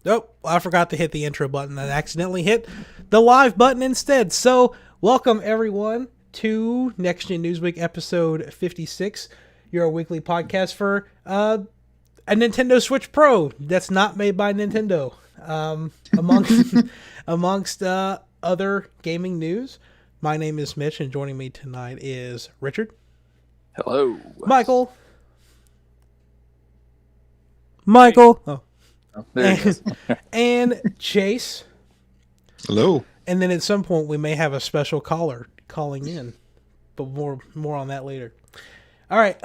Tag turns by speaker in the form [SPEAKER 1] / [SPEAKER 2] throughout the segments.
[SPEAKER 1] Oh, I forgot to hit the intro button. I accidentally hit the live button instead. So, welcome everyone to Next Gen Newsweek episode 56, your weekly podcast for a Nintendo Switch Pro that's not made by Nintendo. Amongst other gaming news, my name is Mitch, and joining me tonight is Richard.
[SPEAKER 2] Hello.
[SPEAKER 1] Michael. Michael. Oh.
[SPEAKER 2] There he is.
[SPEAKER 1] And Chase.
[SPEAKER 3] Hello.
[SPEAKER 1] And then at some point we may have a special caller calling in, but more on that later. All right,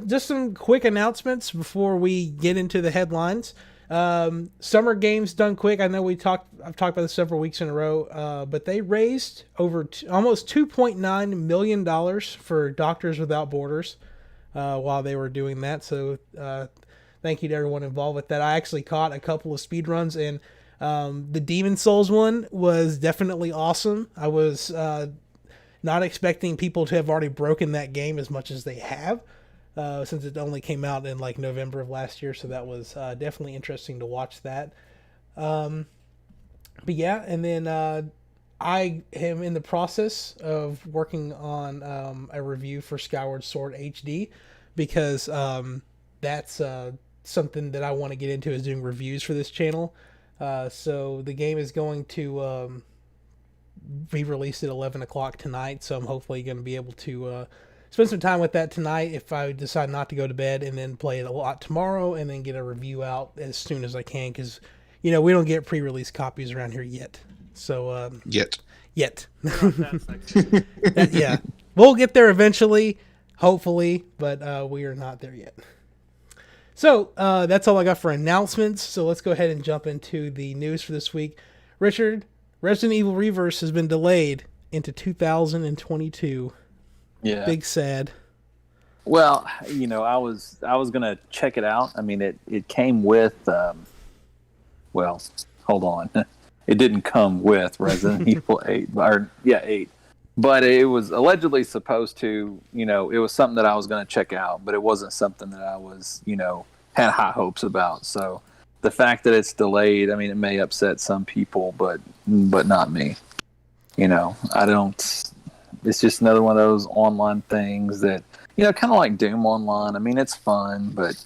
[SPEAKER 1] just some quick announcements before we get into the headlines. Summer Games done quick. I know I've talked about this several weeks in a row, but they raised over almost $2.9 million for Doctors Without Borders while they were doing that. So thank you to everyone involved with that. I actually caught a couple of speedruns, and the Demon Souls one was definitely awesome. I was not expecting people to have already broken that game as much as they have, since it only came out in like November of last year. So that was definitely interesting to watch that. But yeah, and then I am in the process of working on a review for Skyward Sword HD, because that's something that I want to get into, is doing reviews for this channel. So the game is going to be released at 11 o'clock tonight, so I'm hopefully going to be able to spend some time with that tonight if I decide not to go to bed, and then play it a lot tomorrow, and then get a review out as soon as I can, because, we don't get pre-release copies around here yet. So Yet. Yeah. We'll get there eventually, hopefully, but we are not there yet. So, that's all I got for announcements. So let's go ahead and jump into the news for this week. Richard, Resident Evil Reverse has been delayed into 2022.
[SPEAKER 2] Yeah.
[SPEAKER 1] Big sad.
[SPEAKER 2] Well, I was gonna check it out. I mean, it came with. Well, hold on. It didn't come with Resident Evil 8, 8. But it was allegedly supposed to. It was something that I was gonna check out, but it wasn't something that I was, had high hopes about. So the fact that it's delayed, I mean, it may upset some people, but not me. I don't. It's just another one of those online things that, kind of like Doom Online. I mean, it's fun, but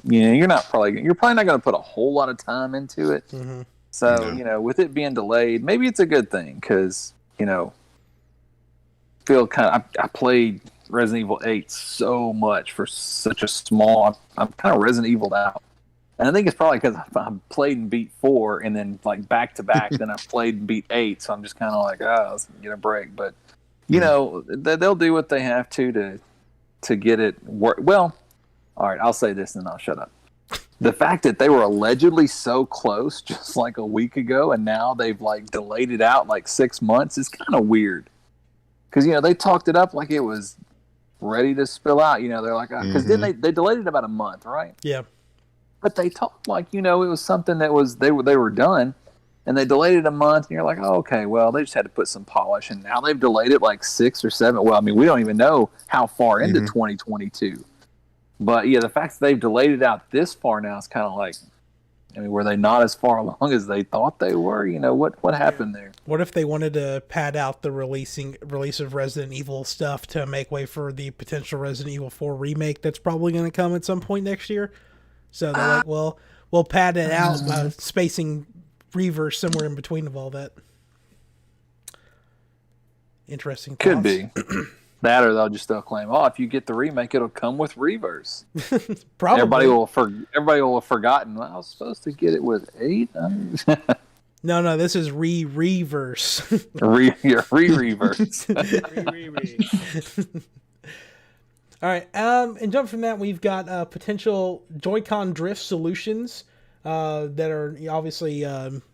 [SPEAKER 2] you're probably not going to put a whole lot of time into it.
[SPEAKER 1] Mm-hmm.
[SPEAKER 2] So with it being delayed, maybe it's a good thing, because feel kind of. I played Resident Evil 8 so much for such a small. I'm kind of Resident Evil'd out. And I think it's probably because I played and beat 4, and then like back to back, then I played and beat 8. So I'm just kind of like, let's get a break. But they'll do what they have to get it work. Well, all right, I'll say this and then I'll shut up. The fact that they were allegedly so close just like a week ago, and now they've like delayed it out like 6 months, is kind of weird. Because they talked it up like it was ready to spill out. They're like, because then they delayed it about a month, right?
[SPEAKER 1] Yeah.
[SPEAKER 2] But they talked like, it was something that was they were done, and they delayed it a month, and you're like, oh, okay, well, they just had to put some polish, and now they've delayed it like 6 or 7. Well, I mean, we don't even know how far into 2022. But yeah, the fact that they've delayed it out this far now is kind of like, I mean, were they not as far along as they thought they were? What happened there?
[SPEAKER 1] What if they wanted to pad out the release of Resident Evil stuff to make way for the potential Resident Evil 4 remake that's probably going to come at some point next year? So they're like, well, we'll pad it out by spacing Reverse somewhere in between of all that. Interesting thoughts.
[SPEAKER 2] Could be. That, or they'll claim, if you get the remake, it'll come with Reverse.
[SPEAKER 1] Probably.
[SPEAKER 2] Everybody will have forgotten. Well, I was supposed to get it with 8.
[SPEAKER 1] No, this is reverse.
[SPEAKER 2] Reverse.
[SPEAKER 1] All right, and jump from that, we've got potential Joy-Con drift solutions that are obviously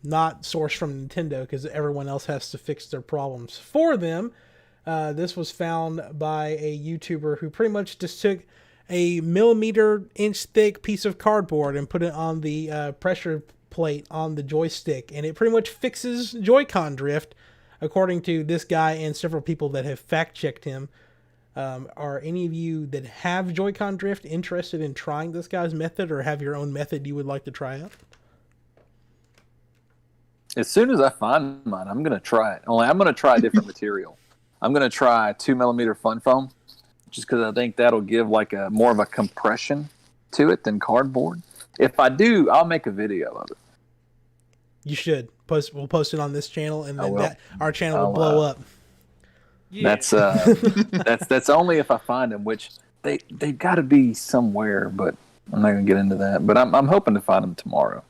[SPEAKER 1] not sourced from Nintendo, because everyone else has to fix their problems for them. This was found by a YouTuber who pretty much just took a millimeter-inch thick piece of cardboard and put it on the pressure plate on the joystick, and it pretty much fixes Joy-Con drift, according to this guy and several people that have fact-checked him. Are any of you that have Joy-Con drift interested in trying this guy's method, or have your own method you would like to try out?
[SPEAKER 2] As soon as I find mine, I'm gonna try it. Only I'm gonna try a different material. I'm gonna try 2mm fun foam, just because I think that'll give like a more of a compression to it than cardboard. If I do, I'll make a video of it.
[SPEAKER 1] You should post. We'll post it on this channel, and then our channel will
[SPEAKER 2] I'll,
[SPEAKER 1] blow up.
[SPEAKER 3] Yeah.
[SPEAKER 2] That's only if I find them, which they got to be somewhere, but I'm not gonna get into that. But I'm hoping to find them tomorrow.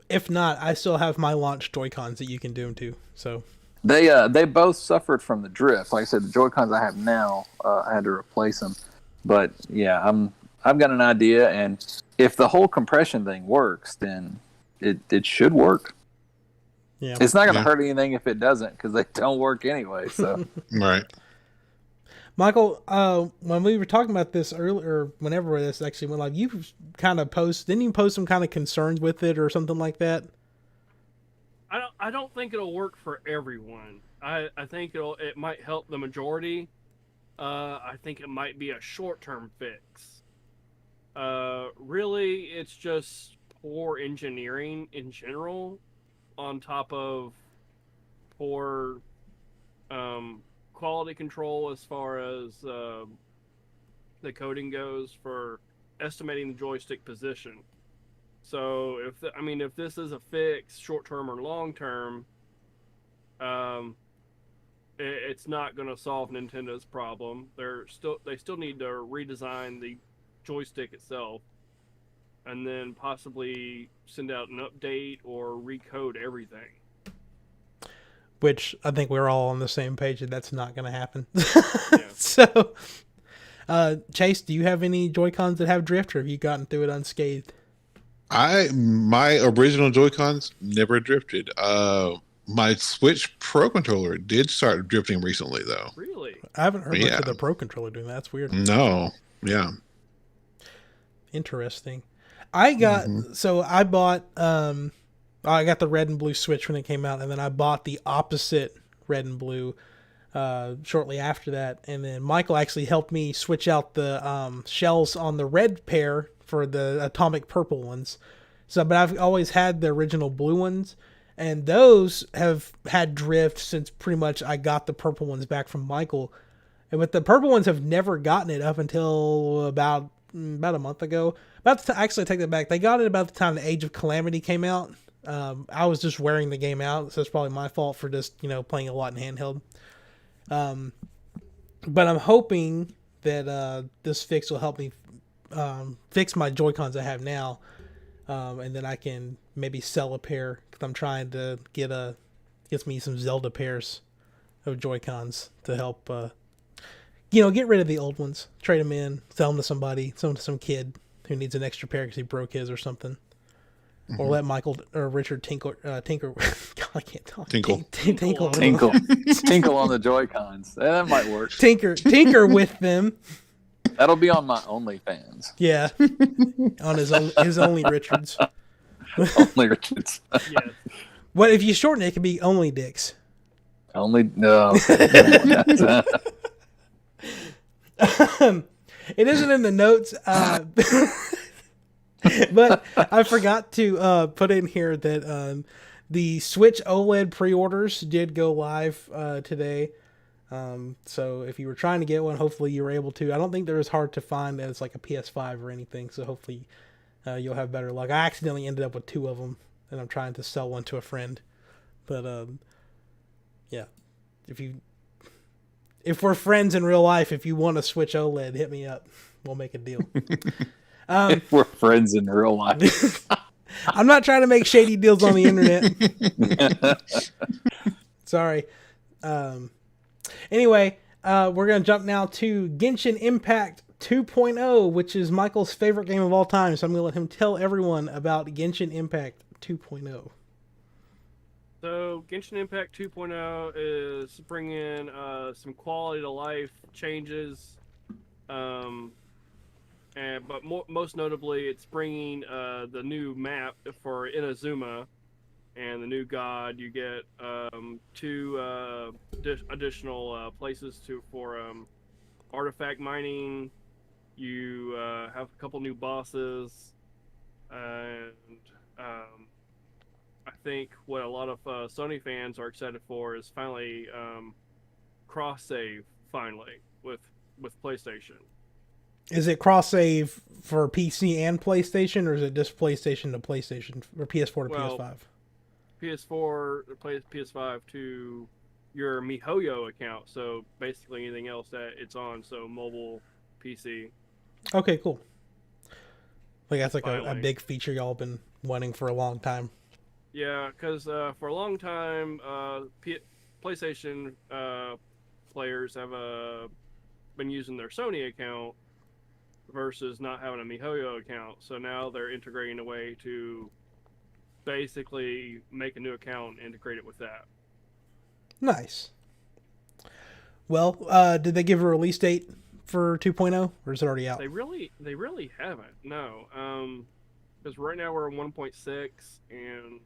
[SPEAKER 1] If not, I still have my launch Joy-Cons that you can do them to. So
[SPEAKER 2] they both suffered from the drift. Like I said, the Joy-Cons I have now, I had to replace them. But yeah, I've got an idea, and if the whole compression thing works, then it should work.
[SPEAKER 1] yeah,
[SPEAKER 2] It's not going to hurt anything if it doesn't, because they don't work anyway. So
[SPEAKER 4] Right.
[SPEAKER 1] Michael, when we were talking about this earlier, whenever this actually went live, you kind of didn't you post some kind of concerns with it or something like that?
[SPEAKER 3] I don't think it'll work for everyone. I think it might help the majority. I think it might be a short-term fix. Really, it's just poor engineering in general, on top of poor quality control as far as the coding goes for estimating the joystick position. So if this is a fix, short term or long term, it's not going to solve Nintendo's problem. They still need to redesign the joystick itself, and then possibly send out an update or recode everything.
[SPEAKER 1] Which I think we're all on the same page that that's not going to happen.
[SPEAKER 3] Yeah.
[SPEAKER 1] So, Chase, do you have any Joy-Cons that have drift, or have you gotten through it unscathed?
[SPEAKER 4] My original Joy-Cons never drifted. My Switch Pro controller did start drifting recently, though.
[SPEAKER 3] Really?
[SPEAKER 1] I haven't heard much of the Pro controller doing that. That's weird.
[SPEAKER 4] No, yeah.
[SPEAKER 1] Interesting. I got I bought I got the red and blue Switch when it came out, and then I bought the opposite red and blue shortly after that. And then Michael actually helped me switch out the shells on the red pair for the atomic purple ones. But I've always had the original blue ones, and those have had drift since pretty much I got the purple ones back from Michael. But the purple ones have never gotten it up until about a month ago. Actually, take that back. They got it about the time the Age of Calamity came out. I was just wearing the game out, so it's probably my fault for just playing a lot in handheld. But I'm hoping that this fix will help me fix my Joy-Cons I have now, and then I can maybe sell a pair, because I'm trying to get me some Zelda pairs of Joy-Cons to help get rid of the old ones, trade them in, sell them to somebody, some kid who needs an extra pair because he broke his or something. Or let Michael or Richard tinker. God, I can't talk.
[SPEAKER 4] Tinkle.
[SPEAKER 2] tinkle on the Joy-Cons. That might work.
[SPEAKER 1] Tinker with them.
[SPEAKER 2] That'll be on my OnlyFans.
[SPEAKER 1] Yeah, on his only Richards.
[SPEAKER 2] Only Richards.
[SPEAKER 3] Yes.
[SPEAKER 1] What if you shorten it? It could be only dicks.
[SPEAKER 2] Only no.
[SPEAKER 1] It isn't in the notes, but I forgot to put in here that the Switch OLED pre-orders did go live today. So if you were trying to get one, hopefully you were able to. I don't think they're as hard to find as like a PS5 or anything, so hopefully you'll have better luck. I accidentally ended up with 2 of them, and I'm trying to sell one to a friend. But yeah, if we're friends in real life, if you want to Switch OLED, hit me up. We'll make a deal.
[SPEAKER 2] If we're friends in real life.
[SPEAKER 1] I'm not trying to make shady deals on the internet. Sorry. Anyway, we're going to jump now to Genshin Impact 2.0, which is Michael's favorite game of all time. So I'm going to let him tell everyone about Genshin Impact 2.0.
[SPEAKER 3] So Genshin Impact 2.0 is bringing some quality to life changes, but most notably, it's bringing the new map for Inazuma and the new god. You get 2 additional places for artifact mining. You have a couple new bosses, and I think what a lot of Sony fans are excited for is finally cross save finally with PlayStation.
[SPEAKER 1] Is it cross save for PC and PlayStation, or is it just PlayStation to PlayStation or PS4 to PS5?
[SPEAKER 3] PS4 PS5 to your MiHoYo account. So basically anything else that it's on. So mobile, PC.
[SPEAKER 1] Okay, cool. Like that's like a
[SPEAKER 3] Finally.
[SPEAKER 1] big feature y'all been wanting for a long time.
[SPEAKER 3] Yeah, because for a long time, PlayStation players have been using their Sony account versus not having a MiHoYo account. So now they're integrating a way to basically make a new account and integrate it with that.
[SPEAKER 1] Nice. Well, did they give a release date for 2.0, or is it already out?
[SPEAKER 3] They really haven't. No, because right now we're in 1.6, and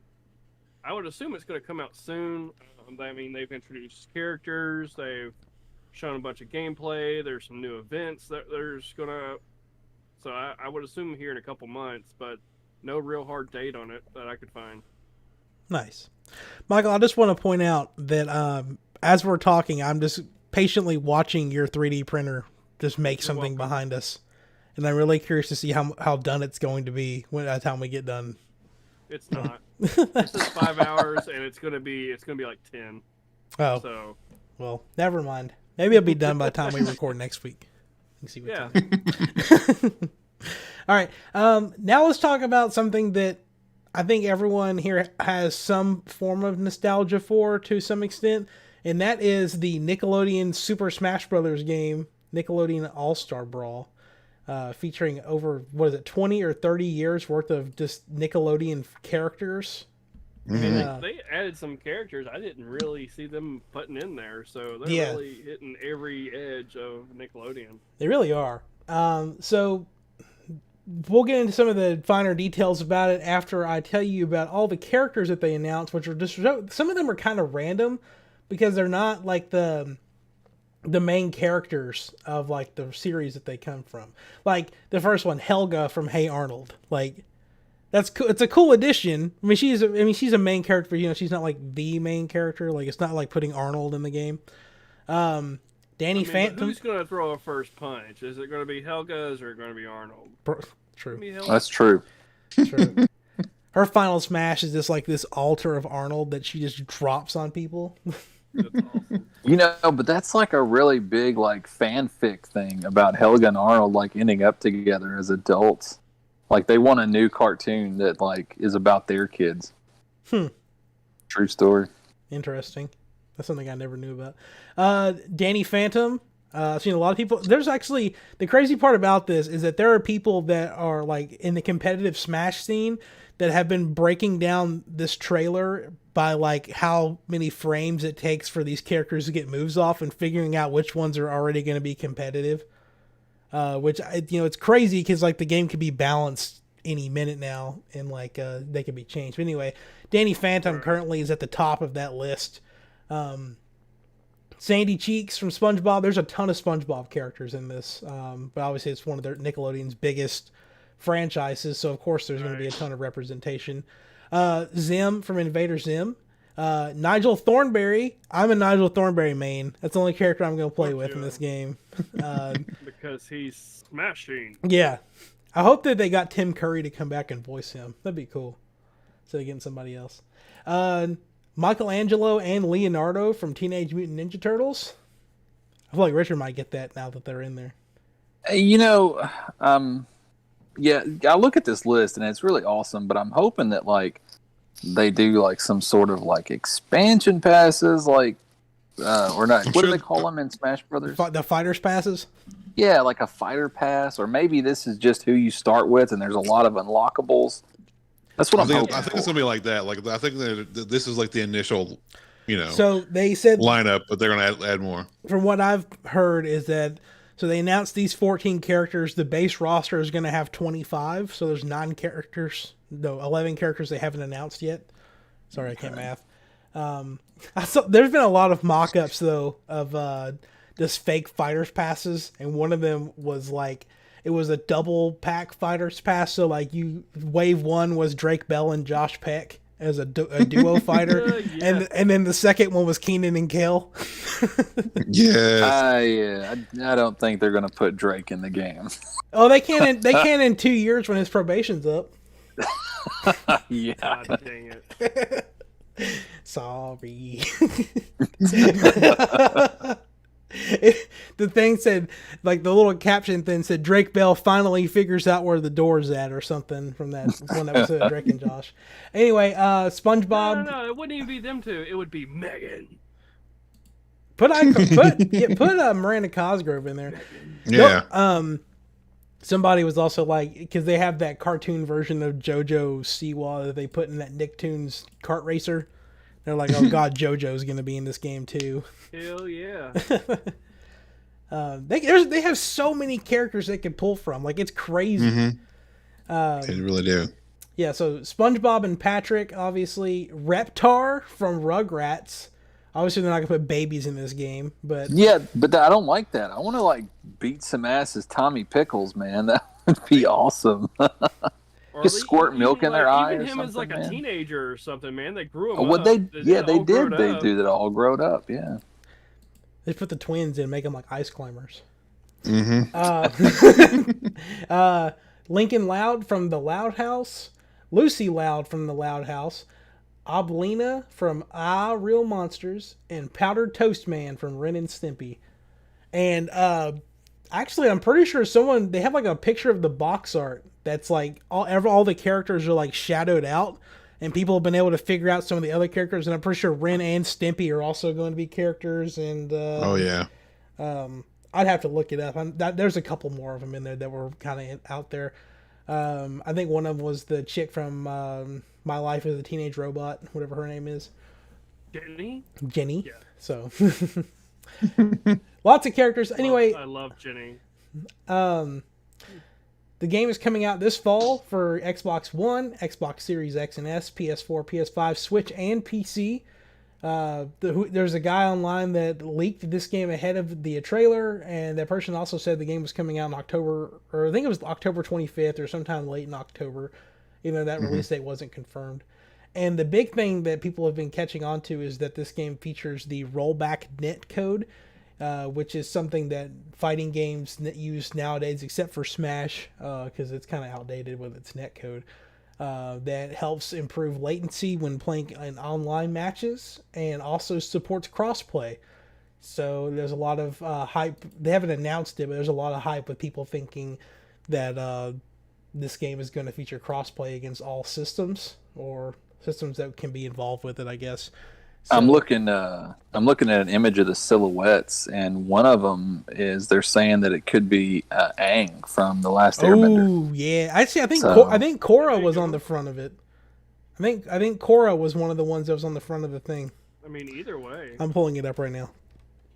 [SPEAKER 3] I would assume it's going to come out soon. I mean, they've introduced characters, they've shown a bunch of gameplay. There's some new events that there's gonna. So I would assume here in a couple months, but no real hard date on it that I could find.
[SPEAKER 1] Nice. Michael, I just want to point out that as we're talking, I'm just patiently watching your 3D printer just make something behind us. And I'm really curious to see how done it's going to be by the time we get done.
[SPEAKER 3] It's not. This is 5 hours, and it's gonna be like 10.
[SPEAKER 1] Oh.
[SPEAKER 3] So.
[SPEAKER 1] Well, never mind. Maybe it'll be done by the time we record next week. See what
[SPEAKER 3] Yeah.
[SPEAKER 1] All right. Now let's talk about something that I think everyone here has some form of nostalgia for to some extent, and that is the Nickelodeon Super Smash Bros. Game, Nickelodeon All-Star Brawl, featuring over, 20 or 30 years worth of just Nickelodeon characters.
[SPEAKER 4] Mm-hmm.
[SPEAKER 3] They added some characters I didn't really see them putting in there, so they're really hitting every edge of Nickelodeon.
[SPEAKER 1] They really are. So we'll get into some of the finer details about it after I tell you about all the characters that they announced, which are just some of them are kind of random because they're not like the main characters of like the series that they come from. Like the first one, Helga from Hey Arnold. Like that's cool. It's a cool addition. I mean, she's a main character. You know, she's not like the main character. Like it's not like putting Arnold in the game. Danny Phantom.
[SPEAKER 3] Who's going to throw a first punch? Is it going to be Helga? Is it going to be Arnold?
[SPEAKER 1] True.
[SPEAKER 2] That's true.
[SPEAKER 1] True. Her final smash is just like this altar of Arnold that she just drops on people.
[SPEAKER 3] That's awesome.
[SPEAKER 2] You know, but that's like a really big like fanfic thing about Helga and Arnold like ending up together as adults. Like they want a new cartoon that like is about their kids. True story.
[SPEAKER 1] Interesting. That's something I never knew about. Danny Phantom. I've seen a lot of people. There's actually the crazy part about this is that there are people that are like in the competitive Smash scene that have been breaking down this trailer by like how many frames it takes for these characters to get moves off and figuring out which ones are already going to be competitive. Which it's crazy because like the game could be balanced any minute now and like they can be changed. But anyway, Danny Phantom currently is at the top of that list. Sandy Cheeks from SpongeBob. There's a ton of SpongeBob characters in this, but obviously it's one of their Nickelodeon's biggest franchises, so of course there's going to be a ton of representation. Zim from Invader Zim. Nigel Thornberry. I'm a Nigel Thornberry main. That's the only character I'm going to play with in this game.
[SPEAKER 3] Because he's smashing.
[SPEAKER 1] Yeah. I hope that they got Tim Curry to come back and voice him. That'd be cool. Instead of getting somebody else. Michelangelo and Leonardo from Teenage Mutant Ninja Turtles. I feel like Richard might get that now that they're in there.
[SPEAKER 2] Yeah, I look at this list and it's really awesome, but I'm hoping that like they do like some sort of like expansion passes, like or not. What do they call them in Smash Brothers?
[SPEAKER 1] The fighters passes.
[SPEAKER 2] Yeah, like a fighter pass, or maybe this is just who you start with, and there's a lot of unlockables. That's what I'm hoping.
[SPEAKER 4] I think it's gonna be like that. Like I think that this is like the initial,
[SPEAKER 1] So they said
[SPEAKER 4] lineup, but they're gonna add more.
[SPEAKER 1] From what I've heard is that they announced these 14 characters. The base roster is going to have 25. So there's 11 characters they haven't announced yet. Sorry, I can't math. There's been a lot of mock-ups though of this fake fighters passes, and one of them was like it was a double pack fighters pass. So like wave one was Drake Bell and Josh Peck, as a duo fighter,
[SPEAKER 3] Yeah.
[SPEAKER 1] and then the second one was Keenan and Kel.
[SPEAKER 4] Yes.
[SPEAKER 2] I don't think they're gonna put Drake in the game.
[SPEAKER 1] Oh, they can in 2 years when his probation's up.
[SPEAKER 2] Yeah.
[SPEAKER 3] God dang it.
[SPEAKER 1] Sorry. The thing said, like the little caption thing said, Drake Bell finally figures out where the door's at or something from that one episode of Drake and Josh. Anyway, SpongeBob.
[SPEAKER 3] No, it wouldn't even be them two. It would be Megan.
[SPEAKER 1] Put Miranda Cosgrove in there.
[SPEAKER 4] Yeah.
[SPEAKER 1] Nope. Somebody was also like, because they have that cartoon version of JoJo Siwa that they put in that Nicktoons kart racer. They're like, oh god, JoJo's gonna be in this game too.
[SPEAKER 3] Hell yeah.
[SPEAKER 1] They have so many characters they can pull from. Like, it's crazy.
[SPEAKER 4] They really do.
[SPEAKER 1] Yeah, so SpongeBob and Patrick, obviously. Reptar from Rugrats. Obviously, they're not gonna put babies in this game, but
[SPEAKER 2] Yeah, but I don't like that. I want to like beat some ass as Tommy Pickles, man. That would be awesome.
[SPEAKER 3] Or
[SPEAKER 2] Just squirt milk in their eye
[SPEAKER 3] Even
[SPEAKER 2] or
[SPEAKER 3] him as like
[SPEAKER 2] something,
[SPEAKER 3] a
[SPEAKER 2] man.
[SPEAKER 3] teenager or something, man. They grew him
[SPEAKER 2] Oh, what
[SPEAKER 3] up.
[SPEAKER 2] they
[SPEAKER 3] all
[SPEAKER 2] did.
[SPEAKER 3] grown
[SPEAKER 2] They
[SPEAKER 3] up.
[SPEAKER 2] do that all grown up. Yeah.
[SPEAKER 1] they put the twins in, make them like ice climbers.
[SPEAKER 4] Mm-hmm.
[SPEAKER 1] Lincoln Loud from the Loud House, Lucy Loud from the Loud House, Oblina from Real Monsters, and Powdered Toast Man from Ren and Stimpy. And actually, I'm pretty sure they have like a picture of the box art that's like all the characters are like shadowed out, and people have been able to figure out some of the other characters. And I'm pretty sure Ren and Stimpy are also going to be characters. And
[SPEAKER 4] Oh yeah.
[SPEAKER 1] I'd have to look it up. There's a couple more of them in there that were kind of out there. I think one of them was the chick from My Life as a Teenage Robot, whatever her name is. Jenny.
[SPEAKER 3] Yeah.
[SPEAKER 1] So lots of characters. Anyway,
[SPEAKER 3] I love Jenny.
[SPEAKER 1] the game is coming out this fall for Xbox One, Xbox Series X and S, PS4, PS5, Switch, and PC. There's a guy online that leaked this game ahead of the trailer, and that person also said the game was coming out in October, or I think it was October 25th or sometime late in October, even though that release date wasn't confirmed. And the big thing that people have been catching on to is that this game features the rollback net code, which is something that fighting games use nowadays, except for Smash, because it's kind of outdated with its net code. That helps improve latency when playing in online matches and also supports crossplay. So there's a lot of hype. They haven't announced it, but there's a lot of hype with people thinking that this game is going to feature crossplay against all systems or systems that can be involved with it, I guess. So,
[SPEAKER 2] I'm looking at an image of the silhouettes, and one of them is they're saying that it could be Aang from The Last Airbender.
[SPEAKER 1] Oh yeah, actually, I think
[SPEAKER 2] So-
[SPEAKER 1] I think Korra was on the front of it. I think Korra was one of the ones that was on the front of the thing.
[SPEAKER 3] I mean, either way.
[SPEAKER 1] I'm pulling it up right now.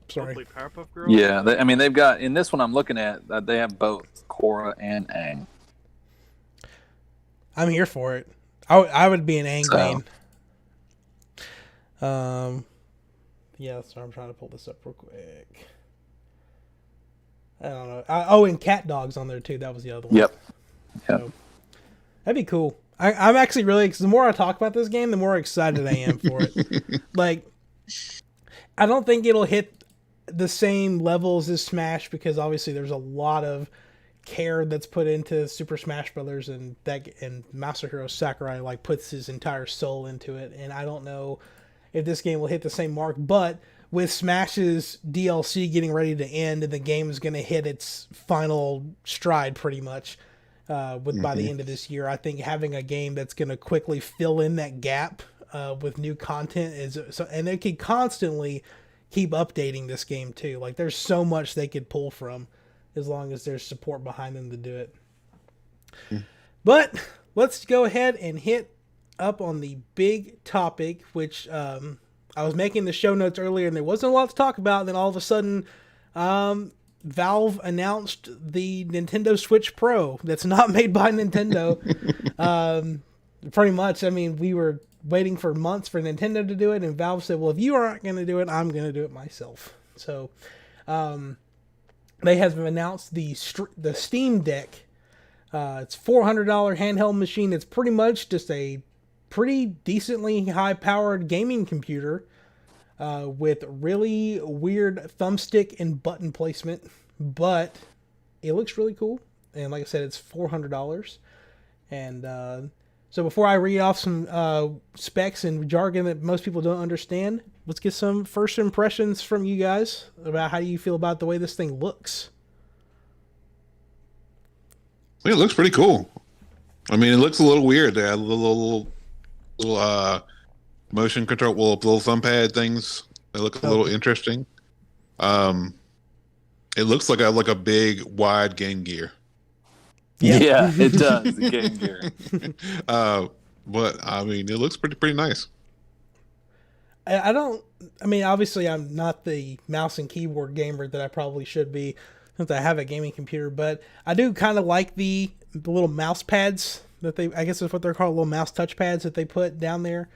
[SPEAKER 1] Sorry.
[SPEAKER 3] Hopefully Powerpuff Girls.
[SPEAKER 2] Yeah, they've got in this one I'm looking at they have both Korra and Aang.
[SPEAKER 1] I'm here for it. I would be an Aang
[SPEAKER 2] So-
[SPEAKER 1] main. Yeah, sorry, I'm trying to pull this up real quick. I don't know. And Cat Dog's on there too. That was the other one.
[SPEAKER 2] Yep.
[SPEAKER 1] So, that'd be cool. I'm actually really, because the more I talk about this game, the more excited I am for it. Like, I don't think it'll hit the same levels as Smash, because obviously there's a lot of care that's put into Super Smash Brothers, and Masahiro Sakurai like puts his entire soul into it. And I don't know if this game will hit the same mark, but with Smash's DLC getting ready to end and the game is going to hit its final stride pretty much by the end of this year, I think having a game that's going to quickly fill in that gap with new content and they could constantly keep updating this game too. Like, there's so much they could pull from as long as there's support behind them to do it. But let's go ahead and hit up on the big topic, which I was making the show notes earlier and there wasn't a lot to talk about. And then all of a sudden, Valve announced the Nintendo Switch Pro that's not made by Nintendo. Pretty much, I mean, we were waiting for months for Nintendo to do it, and Valve said, well, if you aren't going to do it, I'm going to do it myself. So they have announced the Steam Deck. It's $400 handheld machine. It's pretty much just a pretty decently high-powered gaming computer with really weird thumbstick and button placement, but it looks really cool. And like I said, it's $400. And so before I read off some specs and jargon that most people don't understand, let's get some first impressions from you guys about how you feel about the way this thing looks.
[SPEAKER 4] It looks pretty cool. I mean, it looks a little weird. They had little motion control, little thumb pad things. They look a little interesting. It looks like a big wide Game Gear.
[SPEAKER 2] Yeah, it does. The Game Gear.
[SPEAKER 4] But I mean, it looks pretty nice.
[SPEAKER 1] I mean, obviously, I'm not the mouse and keyboard gamer that I probably should be, since I have a gaming computer, but I do kind of like the little mouse pads that I guess is what they're called, little mouse touch pads that they put down there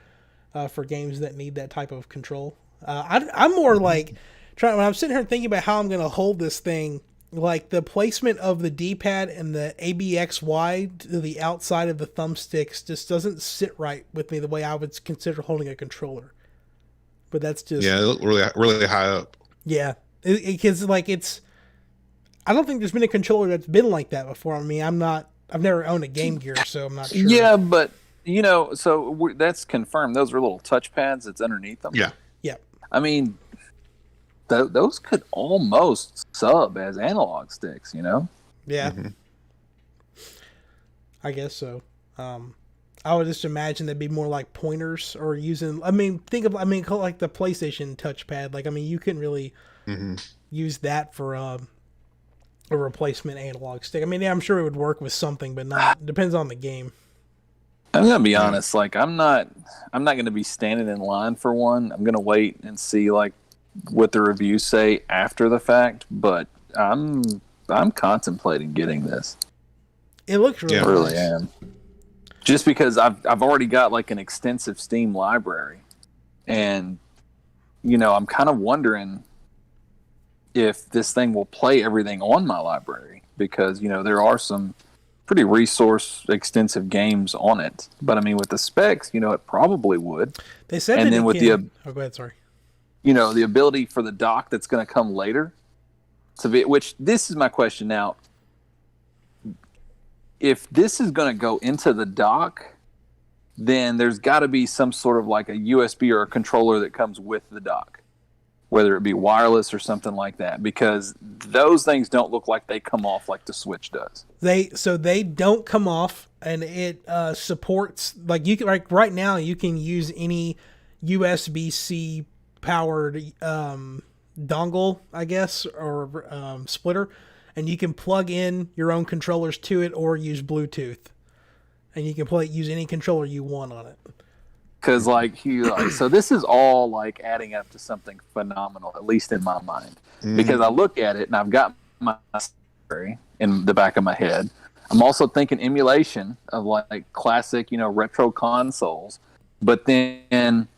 [SPEAKER 1] for games that need that type of control. I'm more like, when I'm sitting here thinking about how I'm going to hold this thing, like the placement of the D-pad and the ABXY to the outside of the thumbsticks just doesn't sit right with me the way I would consider holding a controller. But that's just...
[SPEAKER 4] Yeah, it looked really high up.
[SPEAKER 1] Yeah, because I don't think there's been a controller that's been like that before. I mean, I've never owned a Game Gear, so I'm not sure.
[SPEAKER 2] Yeah, but so that's confirmed. Those are little touch pads that's underneath them.
[SPEAKER 4] Yeah.
[SPEAKER 1] Yeah.
[SPEAKER 2] I mean, those could almost sub as analog sticks,
[SPEAKER 1] Yeah.
[SPEAKER 4] Mm-hmm.
[SPEAKER 1] I guess so. I would just imagine they'd be more like pointers or using. I mean, like the PlayStation touchpad. Like, I mean, you couldn't really use that for a replacement analog stick. I mean, yeah, I'm sure it would work with something, but not. Depends on the game.
[SPEAKER 2] I'm gonna be honest. Like, I'm not gonna be standing in line for one. I'm gonna wait and see like what the reviews say after the fact. But I'm contemplating getting this.
[SPEAKER 1] It looks really
[SPEAKER 2] I
[SPEAKER 1] nice.
[SPEAKER 2] really am. Just because I've already got like an extensive Steam library, and I'm kind of wondering if this thing will play everything on my library, because there are some pretty resource extensive games on it. But I mean, with the specs, it probably would.
[SPEAKER 1] They said,
[SPEAKER 2] and
[SPEAKER 1] that
[SPEAKER 2] then with
[SPEAKER 1] go ahead, sorry.
[SPEAKER 2] The ability for the dock that's going to come later, which this is my question now. If this is going to go into the dock, then there's got to be some sort of like a USB or a controller that comes with the dock, whether it be wireless or something like that, because those things don't look like they come off like the Switch does.
[SPEAKER 1] They don't come off, and it supports right now you can use any USB-C powered dongle, I guess, or splitter. And you can plug in your own controllers to it or use Bluetooth. And you can use any controller you want on it.
[SPEAKER 2] Because, so this is all, like, adding up to something phenomenal, at least in my mind. Mm-hmm. Because I look at it, and I've got my library in the back of my head. I'm also thinking emulation of, like classic, retro consoles. But then,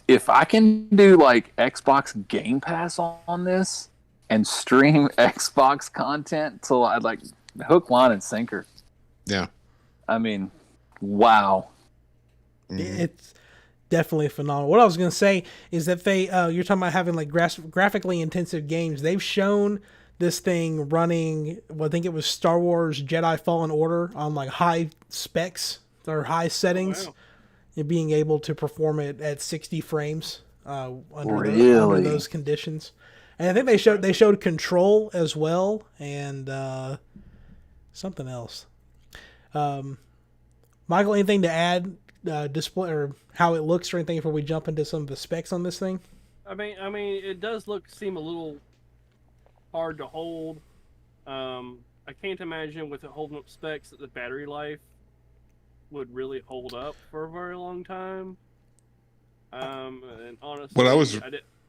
[SPEAKER 2] if I can do, like, Xbox Game Pass on this, and stream Xbox content till I'd like hook, line, and sinker.
[SPEAKER 4] Yeah.
[SPEAKER 2] I mean, wow.
[SPEAKER 1] It's definitely phenomenal. What I was going to say is that you're talking about having like graphically intensive games. They've shown this thing running, I think it was Star Wars Jedi Fallen Order on like high specs or high settings. Oh, wow. And being able to perform it at 60 frames under those conditions. And I think they showed Control as well, and something else. Michael, anything to add, display or how it looks or anything before we jump into some of the specs on this thing?
[SPEAKER 3] I mean, it does seem a little hard to hold. I can't imagine with it holding up specs that the battery life would really hold up for a very long time. And honestly,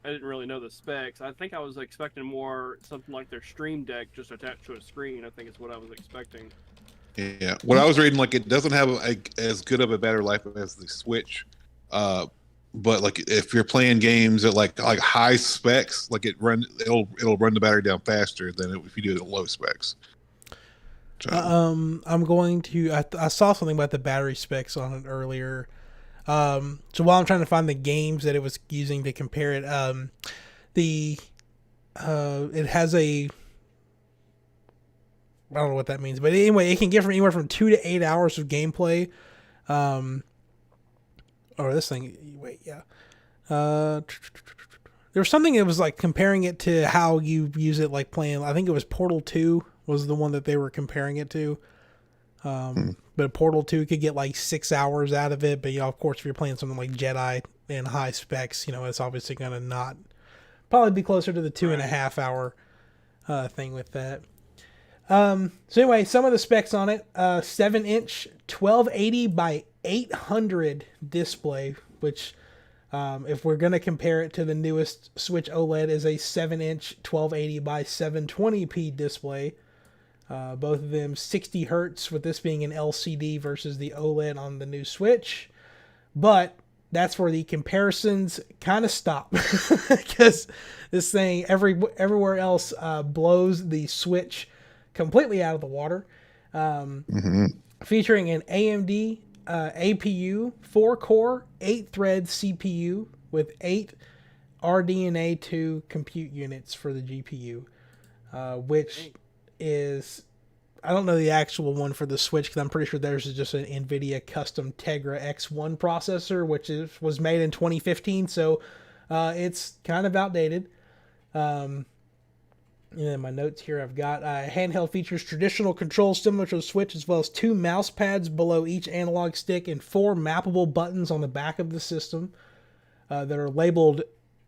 [SPEAKER 3] I didn't really know the specs. I think I was expecting more something like their Stream Deck just attached to a screen. I think it's what I was expecting.
[SPEAKER 4] Yeah. What I was reading, like, it doesn't have as good of a battery life as the Switch. But like if you're playing games at like high specs, like it'll run the battery down faster than if you do it at low specs. So.
[SPEAKER 1] I'm going to. I saw something about the battery specs on it earlier. So while I'm trying to find the games that it was using to compare it, it has a, I don't know what that means, but anyway, it can get from anywhere from 2 to 8 hours of gameplay. Or this thing, wait, yeah. There was something that was like comparing it to how you use it, like playing, I think it was Portal 2 was the one that they were comparing it to. But Portal 2 could get like 6 hours out of it. But, you know, of course, if you're playing something like Jedi and high specs, you know, it's obviously going to not, probably be closer to the 2.5 hour thing with that. So anyway, some of the specs on it, 7-inch 1280 by 800 display, which if we're going to compare it to the newest Switch OLED, is a 7-inch 1280 by 720p display. Both of them 60 hertz, with this being an LCD versus the OLED on the new Switch. But that's where the comparisons kind of stop, because this thing everywhere else blows the Switch completely out of the water. Featuring an AMD APU, 4-core, 8-thread CPU with 8 RDNA 2 compute units for the GPU, which is, I don't know the actual one for the Switch, because I'm pretty sure theirs is just an NVIDIA custom Tegra X1 processor, which was made in 2015, so it's kind of outdated. And then my notes here, I've got handheld features traditional controls similar to the Switch, as well as 2 mouse pads below each analog stick and 4 mappable buttons on the back of the system that are labeled,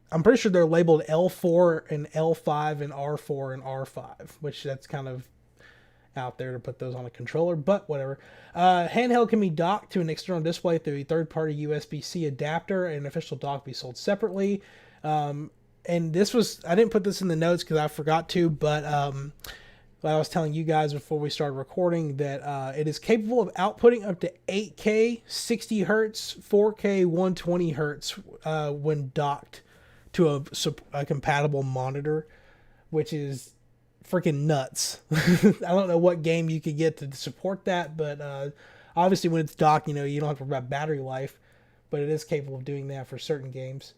[SPEAKER 1] I'm pretty sure they're labeled L4 and L5 and R4 and R5, which that's kind of out there to put those on a controller, but whatever. Handheld can be docked to an external display through a third-party USB-C adapter, and an official dock be sold separately. And this was, I didn't put this in the notes because I forgot to, but I was telling you guys before we started recording that it is capable of outputting up to 8K 60 hertz, 4K 120 hertz when docked to a compatible monitor, which is freaking nuts. I don't know what game you could get to support that, but obviously when it's docked, you know, you don't have to worry about battery life, but it is capable of doing that for certain games.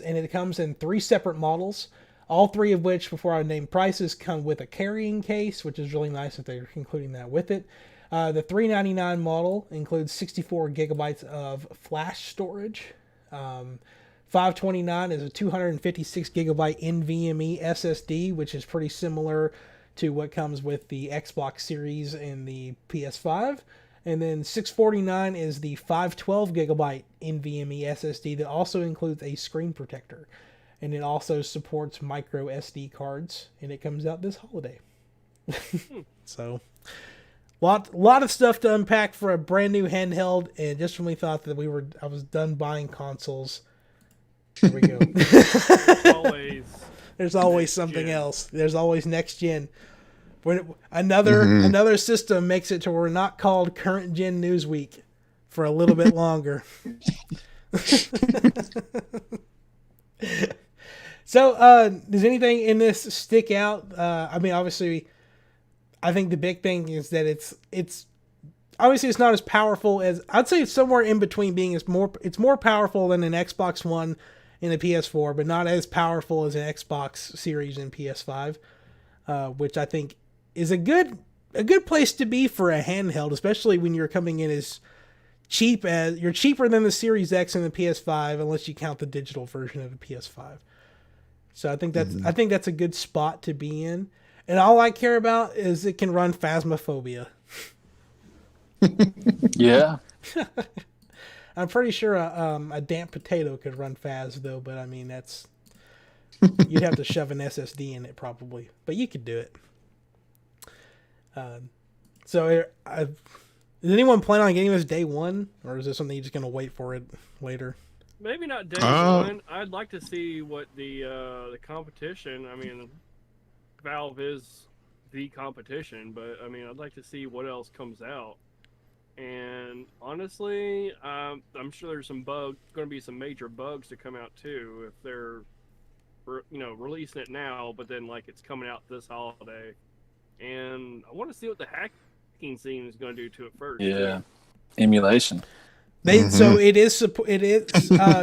[SPEAKER 1] And it comes in 3 separate models, all 3 of which, before I name prices, come with a carrying case, which is really nice if they're including that with it. The $399 model includes 64 gigabytes of flash storage. $529 is a 256 gigabyte NVMe SSD, which is pretty similar to what comes with the Xbox Series and the PS5. And then $649 is the 512 gigabyte NVMe SSD that also includes a screen protector. And it also supports micro SD cards, and it comes out this holiday. So, lot of stuff to unpack for a brand new handheld, and just when we thought that I was done buying consoles, here we go. There's always something else. There's always next gen. When another system makes it to where we're not called Current Gen Newsweek for a little bit longer. So, does anything in this stick out? I mean, obviously, I think the big thing is that it's obviously it's not as powerful as, I'd say it's somewhere in between being it's more powerful than an Xbox One and a PS4, but not as powerful as an Xbox Series and PS5, which I think is a good place to be for a handheld, especially when you're coming in as you're cheaper than the Series X and the PS5, unless you count the digital version of the PS5. So I think that's a good spot to be in. And all I care about is it can run Phasmophobia.
[SPEAKER 2] Yeah.
[SPEAKER 1] I'm pretty sure a damp potato could run Phas though, but I mean you'd have to shove an SSD in it probably, but you could do it. So is anyone planning on getting this day one, or is this something you're just gonna wait for it later?
[SPEAKER 3] Maybe not day one. I'd like to see what the competition. I mean, Valve is the competition, but I mean, I'd like to see what else comes out. And honestly, I'm sure there's going to be some major bugs to come out too if they're, releasing it now, but then like it's coming out this holiday. And I want to see what the hacking scene is going to do to it first.
[SPEAKER 2] Yeah. emulation.
[SPEAKER 1] So it is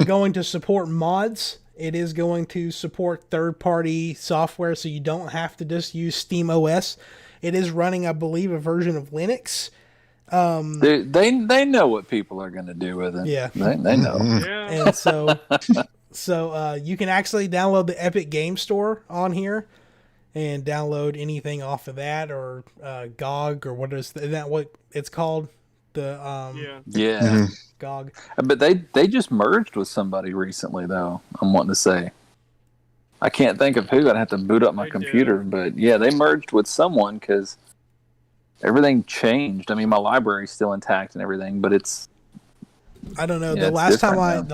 [SPEAKER 1] going to support mods. It is going to support third-party software, so you don't have to just use Steam OS. It is running, I believe, a version of Linux.
[SPEAKER 2] They know what people are going to do with it.
[SPEAKER 1] Yeah,
[SPEAKER 2] they know.
[SPEAKER 3] Yeah.
[SPEAKER 1] And so you can actually download the Epic Game Store on here and download anything off of that, or GOG, or is that what it's called?
[SPEAKER 2] Yeah.
[SPEAKER 1] GOG.
[SPEAKER 2] But they just merged with somebody recently, though. I'm wanting to say, I can't think of who. I'd have to boot up my computer, but yeah, they merged with someone because everything changed. I mean, my library's still intact and everything, but it's.
[SPEAKER 1] I don't know.
[SPEAKER 2] Yeah,
[SPEAKER 1] the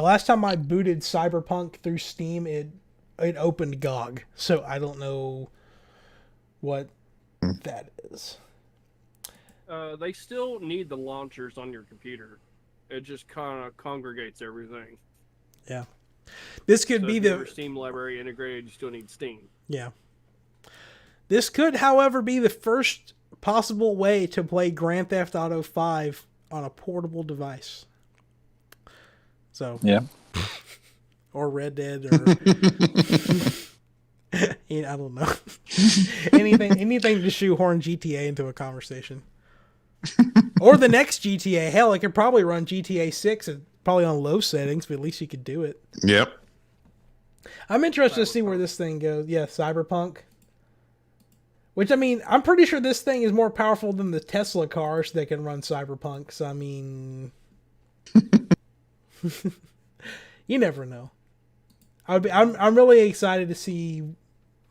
[SPEAKER 1] last time I booted Cyberpunk through Steam, it opened GOG, so I don't know what that is.
[SPEAKER 3] They still need the launchers on your computer. It just kind of congregates everything.
[SPEAKER 1] Yeah. This could be
[SPEAKER 3] your Steam library integrated. You still need Steam.
[SPEAKER 1] Yeah. This could, however, be the first possible way to play Grand Theft Auto 5 on a portable device. So.
[SPEAKER 2] Yeah.
[SPEAKER 1] Or Red Dead, or I don't know. anything to shoehorn GTA into a conversation. Or the next GTA. Hell, it could probably run GTA 6, probably on low settings, but at least you could do it.
[SPEAKER 4] Yep.
[SPEAKER 1] I'm interested to see where this thing goes. Yeah, Cyberpunk. Which, I mean, I'm pretty sure this thing is more powerful than the Tesla cars that can run Cyberpunk. So, I mean, you never know. I'm really excited to see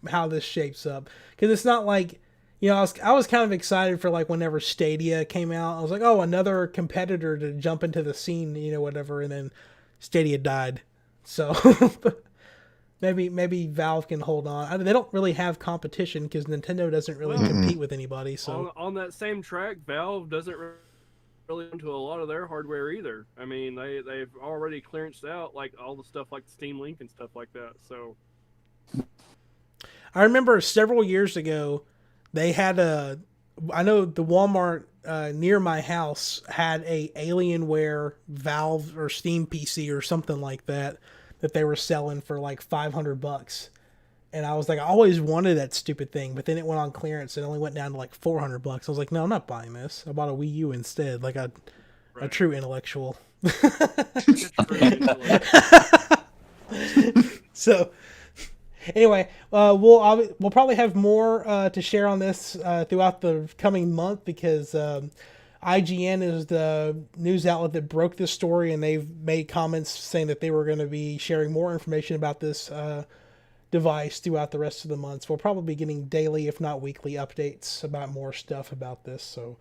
[SPEAKER 1] how this shapes up, because it's not like, you know, I was kind of excited for like whenever Stadia came out. I was like, oh, another competitor to jump into the scene, you know, whatever. And then Stadia died. So maybe Valve can hold on. They don't really have competition because Nintendo doesn't really compete with anybody. So
[SPEAKER 3] on that same track, Valve doesn't really into a lot of their hardware either. I mean, they've already clearanced out like all the stuff like Steam Link and stuff like that. So
[SPEAKER 1] I remember several years ago, they had I know the Walmart near my house had a Alienware Valve or Steam PC or something like that they were selling for like $500. And I was like, I always wanted that stupid thing, but then it went on clearance and it only went down to like $400. I was like, no, I'm not buying this. I bought a Wii U instead, like a true intellectual. So anyway, we'll probably have more to share on this throughout the coming month, because IGN is the news outlet that broke this story, and they've made comments saying that they were going to be sharing more information about this device throughout the rest of the months. We'll probably be getting daily, if not weekly, updates about more stuff about this. So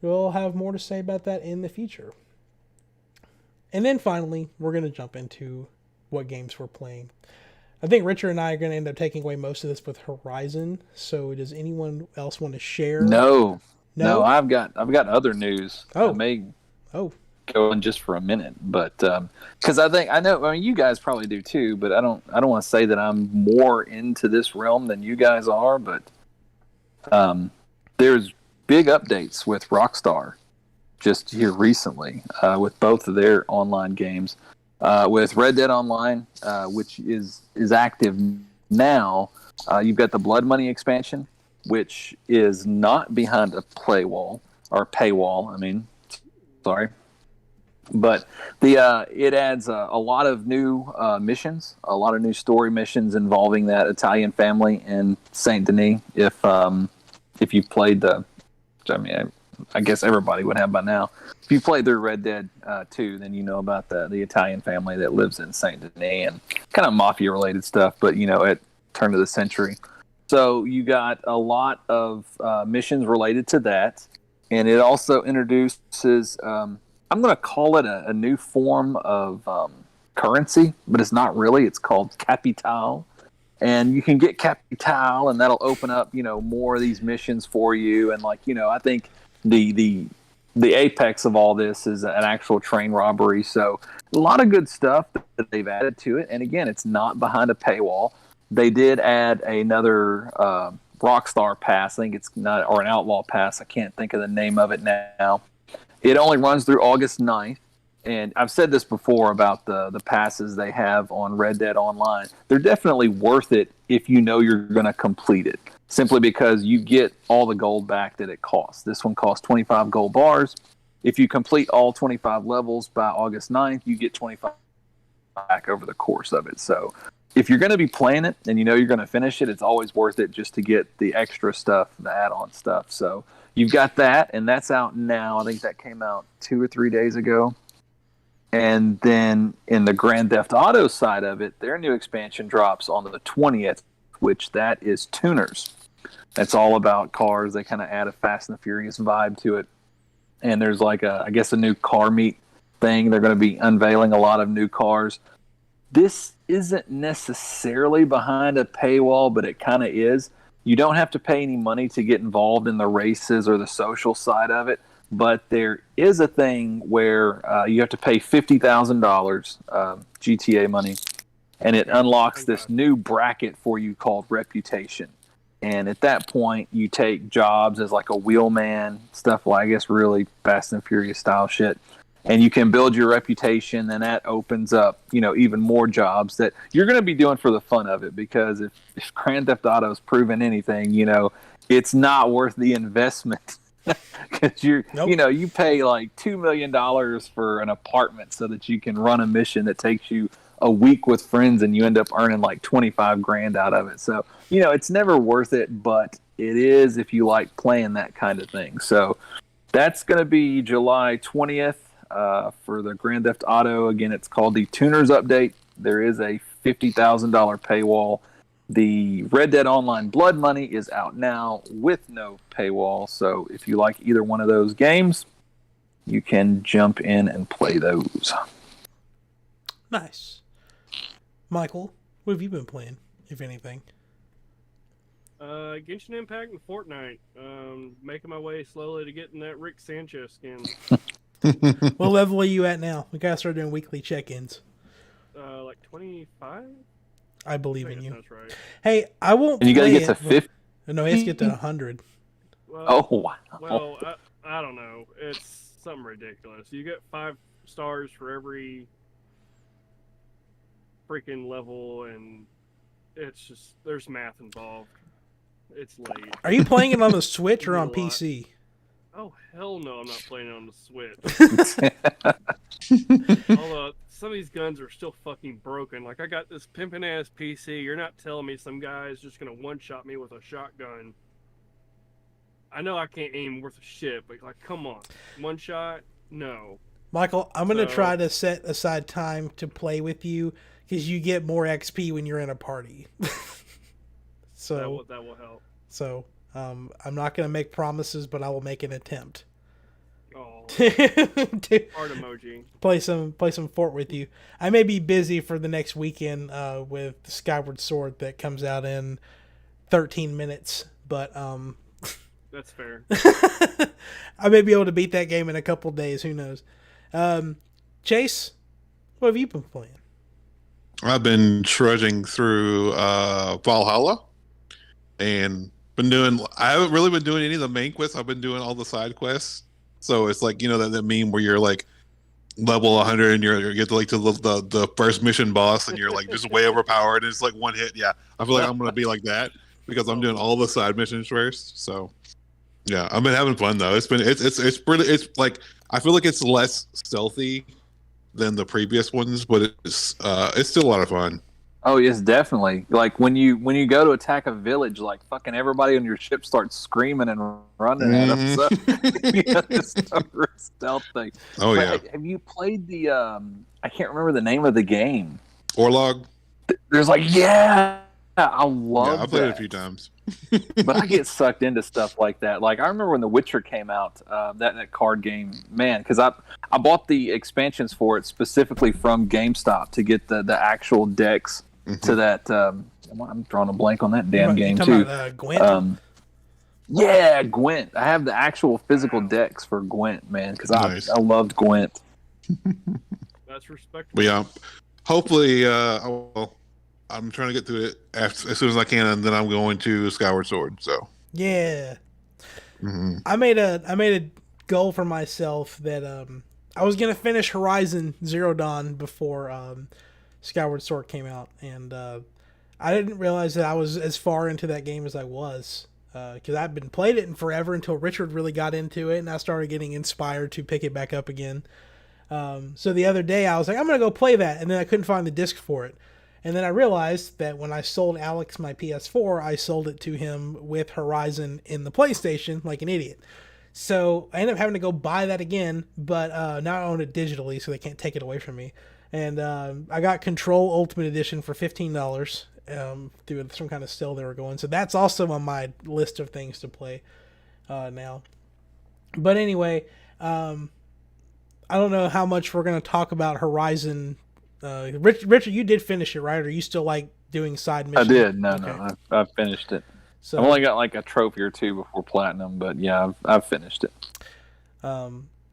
[SPEAKER 1] we'll have more to say about that in the future. And then finally, we're going to jump into what games we're playing. I think Richard and I are going to end up taking away most of this with Horizon. So does anyone else want to share?
[SPEAKER 2] No, I've got other news.
[SPEAKER 1] Oh.
[SPEAKER 2] I may go in just for a minute, but because I know you guys probably do too, but I don't want to say that I'm more into this realm than you guys are, but there's big updates with Rockstar just here recently with both of their online games. With Red Dead Online, which is active now, you've got the Blood Money expansion, which is not behind a paywall. But it adds a lot of new missions, a lot of new story missions involving that Italian family in Saint Denis. If you've played I guess everybody would have by now. If you played through Red Dead 2, then you know about the Italian family that lives in Saint Denis and kind of mafia-related stuff, but, at turn of the century. So you got a lot of missions related to that, and it also introduces, I'm going to call it a new form of currency, but it's not really. It's called Capital. And you can get Capital, and that'll open up, more of these missions for you. And, I think the apex of all this is an actual train robbery. So a lot of good stuff that they've added to it. And again, it's not behind a paywall. They did add another Rockstar pass. I think it's not, or an Outlaw pass. I can't think of the name of it now. It only runs through August 9th. And I've said this before about the passes they have on Red Dead Online. They're definitely worth it if you know you're going to complete it, simply because you get all the gold back that it costs. This one costs 25 gold bars. If you complete all 25 levels by August 9th, you get 25 back over the course of it. So if you're going to be playing it and you know you're going to finish it, it's always worth it just to get the extra stuff, the add-on stuff. So you've got that, and that's out now. I think that came out 2 or 3 days ago. And then in the Grand Theft Auto side of it, their new expansion drops on the 20th, which that is Tuners. That's all about cars. They kind of add a Fast and the Furious vibe to it. And there's like a new car meet thing. They're going to be unveiling a lot of new cars. This isn't necessarily behind a paywall, but it kind of is. You don't have to pay any money to get involved in the races or the social side of it. But there is a thing where you have to pay $50,000 GTA money, and it unlocks this new bracket for you called Reputation. And at that point, you take jobs as like a wheelman, stuff like, I guess, really Fast and Furious style shit. And you can build your reputation, and that opens up, even more jobs that you're going to be doing for the fun of it. Because if Grand Theft Auto's proven anything, it's not worth the investment. Because you pay like $2 million for an apartment so that you can run a mission that takes you a week with friends, and you end up earning like 25 grand out of it. So it's never worth it, but it is if you like playing that kind of thing. So that's going to be July 20th for the Grand Theft Auto. Again, it's called the Tuners Update. There is a $50,000 paywall. The Red Dead Online Blood Money is out now with no paywall. So if you like either one of those games, you can jump in and play those.
[SPEAKER 1] Nice. Michael, what have you been playing, if anything?
[SPEAKER 3] Genshin Impact and Fortnite. Making my way slowly to getting that Rick Sanchez skin.
[SPEAKER 1] What level are you at now? We gotta start doing weekly check-ins.
[SPEAKER 3] Like 25?
[SPEAKER 1] I believe in you.
[SPEAKER 3] That's right.
[SPEAKER 1] Hey, I won't.
[SPEAKER 2] And you gotta get to 50.
[SPEAKER 1] No, he has to get to 100.
[SPEAKER 3] Well,
[SPEAKER 2] wow.
[SPEAKER 3] Well, I don't know. It's something ridiculous. You get 5 stars for every freaking level, and it's just there's math involved. It's late.
[SPEAKER 1] Are you playing it on the Switch or on PC?
[SPEAKER 3] Oh hell no! I'm not playing it on the Switch. Although some of these guns are still fucking broken. Like I got this pimpin' ass PC. You're not telling me some guy's just gonna one-shot me with a shotgun. I know I can't aim worth a shit, but like, come on, one shot? No.
[SPEAKER 1] Michael, I'm gonna try to set aside time to play with you because you get more XP when you're in a party. So
[SPEAKER 3] that will help.
[SPEAKER 1] So I'm not gonna make promises, but I will make an attempt.
[SPEAKER 3] Oh,
[SPEAKER 1] to
[SPEAKER 3] heart emoji.
[SPEAKER 1] Play some Fort with you. I may be busy for the next weekend with Skyward Sword that comes out in 13 minutes, but
[SPEAKER 3] that's fair.
[SPEAKER 1] I may be able to beat that game in a couple days. Who knows? Chase, what have you been playing?
[SPEAKER 4] I've been trudging through Valhalla, and I haven't really been doing any of the main quests. I've been doing all the side quests. So it's like, that meme where you're like level 100 and you get to like to the first mission boss, and you're like just way overpowered, and it's like one hit. Yeah, I feel like I'm gonna be like that because I'm doing all the side missions first. So yeah, I've been having fun though. It's like I feel like it's less stealthy than the previous ones, but it's still a lot of fun.
[SPEAKER 2] Oh yes, definitely. Like when you go to attack a village, like fucking everybody on your ship starts screaming and running at them. So it's a real stealth thing.
[SPEAKER 4] Oh yeah.
[SPEAKER 2] Have you played the I can't remember the name of the game.
[SPEAKER 4] Orlog.
[SPEAKER 2] There's like I love.
[SPEAKER 4] Yeah, I played it a few times.
[SPEAKER 2] But I get sucked into stuff like that. Like I remember when The Witcher came out, that card game, man, because I bought the expansions for it specifically from GameStop to get the actual decks to that. I'm drawing a blank on that damn game too.
[SPEAKER 1] Gwent?
[SPEAKER 2] Yeah, Gwent. I have the actual physical decks for Gwent, man, because I loved Gwent.
[SPEAKER 3] That's respectable.
[SPEAKER 4] But yeah, hopefully, I'm trying to get through it as soon as I can, and then I'm going to Skyward Sword. So
[SPEAKER 1] yeah, I made a goal for myself that I was gonna finish Horizon Zero Dawn before Skyward Sword came out, and I didn't realize that I was as far into that game as I was, because I've been played it in forever until Richard really got into it, and I started getting inspired to pick it back up again. So the other day I was like, I'm gonna go play that, and then I couldn't find the disc for it, and then I realized that when I sold Alex my PS4, I sold it to him with Horizon in the PlayStation like an idiot. So I ended up having to go buy that again, but now I own it digitally, so they can't take it away from me. And I got Control Ultimate Edition for $15 through some kind of sale they were going. So that's also on my list of things to play now. But anyway, I don't know how much we're going to talk about Horizon. Richard, you did finish it, right? Or are you still like doing side missions?
[SPEAKER 2] I did. No,
[SPEAKER 1] Okay.
[SPEAKER 2] no, I finished it.
[SPEAKER 1] So,
[SPEAKER 2] I've only got like a trophy or two before platinum, but yeah, I've finished it.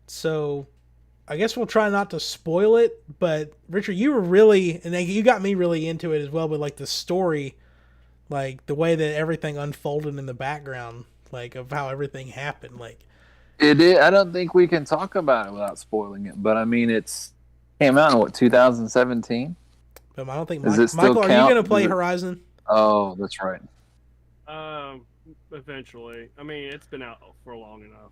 [SPEAKER 1] So I guess we'll try not to spoil it, but Richard, you were really, and you got me really into it as well, but like the story, like the way that everything unfolded in the background, like of how everything happened, like
[SPEAKER 2] It is. I don't think we can talk about it without spoiling it, but I mean, it's came out in what, 2017?
[SPEAKER 1] but I don't think
[SPEAKER 2] Does it still
[SPEAKER 1] Michael, are you
[SPEAKER 2] count?
[SPEAKER 1] going to play
[SPEAKER 2] Does it-
[SPEAKER 1] Horizon?
[SPEAKER 2] Oh, that's right.
[SPEAKER 3] Eventually. I mean, it's been out for long enough.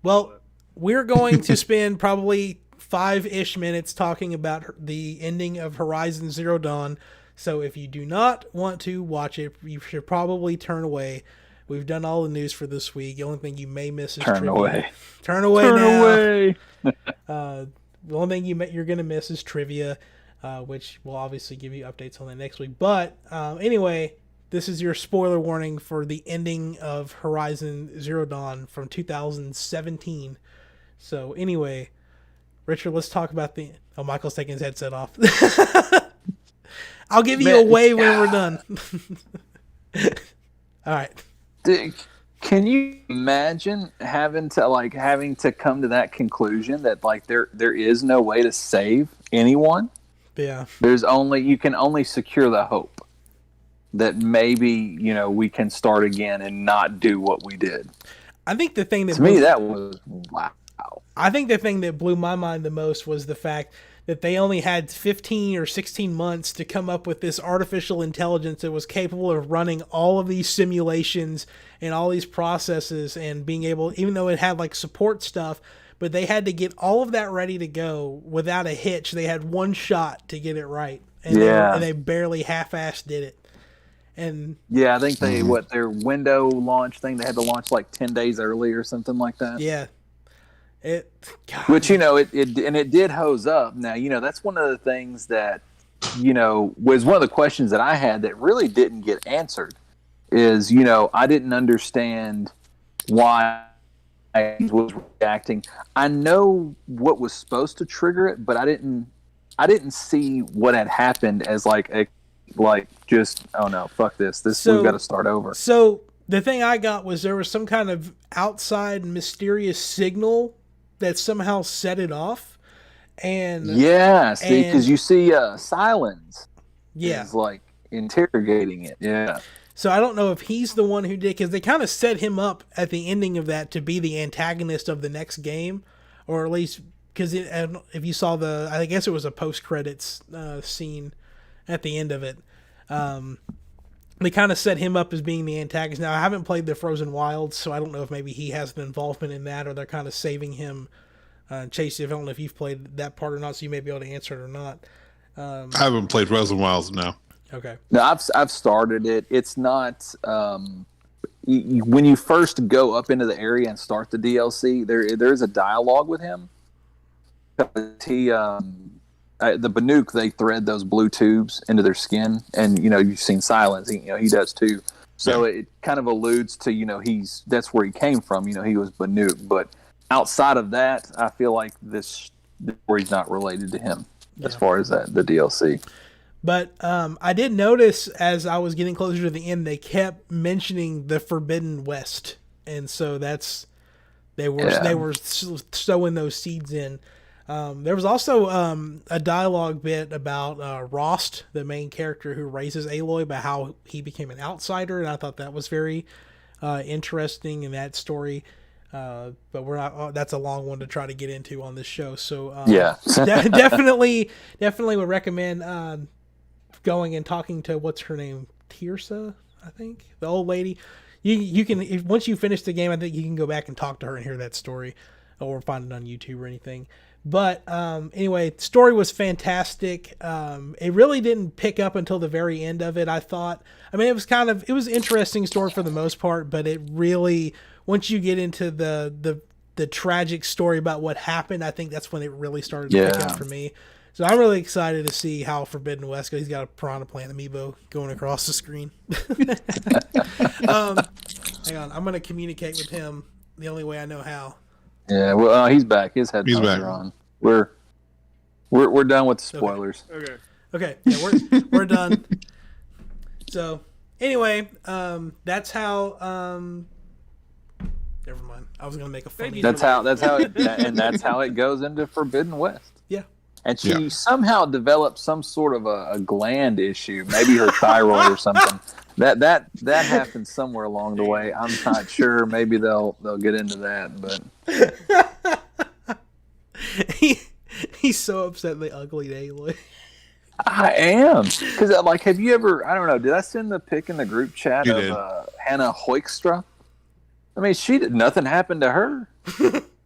[SPEAKER 1] Well, we're going to spend probably 5-ish minutes talking about the ending of Horizon Zero Dawn. So if you do not want to watch it, you should probably turn away. We've done all the news for this week. The only thing you may miss is
[SPEAKER 2] Turn
[SPEAKER 1] trivia.
[SPEAKER 2] away.
[SPEAKER 1] Turn away
[SPEAKER 2] Turn
[SPEAKER 1] now.
[SPEAKER 2] away.
[SPEAKER 1] The only thing you're going to miss is trivia, which we'll obviously give you updates on that next week. But anyway, this is your spoiler warning for the ending of Horizon Zero Dawn from 2017. So anyway, Richard, let's talk about the... Oh, Michael's taking his headset off. I'll give you a wave when we're done. All right.
[SPEAKER 2] Can you imagine having to come to that conclusion that like there is no way to save anyone?
[SPEAKER 1] Yeah.
[SPEAKER 2] You can only secure the hope that maybe, we can start again and not do what we did.
[SPEAKER 1] I think the thing that
[SPEAKER 2] To me that was wow.
[SPEAKER 1] I think the thing that blew my mind the most was the fact that they only had 15 or 16 months to come up with this artificial intelligence that was capable of running all of these simulations and all these processes and being able, even though it had like support stuff, but they had to get all of that ready to go without a hitch. They had one shot to get it right. And they barely half-assed did it. And
[SPEAKER 2] yeah, I think their window launch thing, they had to launch like 10 days early or something like that.
[SPEAKER 1] yeah.
[SPEAKER 2] Which, it did hose up. Now, that's one of the things that, was one of the questions that I had that really didn't get answered is, I didn't understand why I was reacting. I know what was supposed to trigger it, but I didn't see what had happened as just, oh no, fuck this. We've got to start over.
[SPEAKER 1] So the thing I got was there was some kind of outside mysterious signal that somehow set it off, and
[SPEAKER 2] because you see Silence is like interrogating it. Yeah.
[SPEAKER 1] So I don't know if he's the one who did, because they kind of set him up at the ending of that to be the antagonist of the next game, or at least because if you saw I guess it was a post credits scene at the end of it. They kind of set him up as being the antagonist. Now, I haven't played the Frozen Wilds, so I don't know if maybe he has an involvement in that, or they're kind of saving him. Chase, I don't know if you've played that part or not, so you may be able to answer it or not.
[SPEAKER 4] I haven't played Frozen Wilds now.
[SPEAKER 1] Okay.
[SPEAKER 2] No, I've started it. It's not when you first go up into the area and start the DLC. There's a dialogue with him. He the Banuk, they thread those blue tubes into their skin, and you've seen Silence. He does too. So it kind of alludes to that's where he came from. He was Banuk, but outside of that, I feel like this story's not related to him as far as the DLC.
[SPEAKER 1] But I did notice as I was getting closer to the end, they kept mentioning the Forbidden West, and so they were sowing those seeds in. There was also a dialogue bit about Rost, the main character who raises Aloy, about how he became an outsider, and I thought that was very interesting in that story. But we're not. That's a long one to try to get into on this show. So
[SPEAKER 2] Yeah.
[SPEAKER 1] definitely would recommend going and talking to what's her name, Tirsa, I think, the old lady. You can once you finish the game, I think you can go back and talk to her and hear that story, or find it on YouTube or anything. But anyway, the story was fantastic. It really didn't pick up until the very end of it, I thought. I mean, it was interesting story for the most part, but it really, once you get into the tragic story about what happened, I think that's when it really started to pick up for me. So I'm really excited to see how Forbidden West goes. He's got a Piranha Plant amiibo going across the screen. Hang on, I'm going to communicate with him the only way I know how.
[SPEAKER 2] Yeah, well, he's back. His headphones are on. We're done with the spoilers.
[SPEAKER 3] Okay.
[SPEAKER 1] Yeah, we're done. So anyway, that's how. Never mind. I was gonna make a funny.
[SPEAKER 2] That's how it goes into Forbidden West.
[SPEAKER 1] Yeah.
[SPEAKER 2] And she somehow developed some sort of a gland issue, maybe her thyroid or something. That happened somewhere along the way. I'm not sure. Maybe they'll get into that, but
[SPEAKER 1] he's so upset they uglied Aloy.
[SPEAKER 2] I am, because have you ever? I don't know. Did I send the pic in the group chat of Hannah Hoekstra? I mean, nothing happened to her.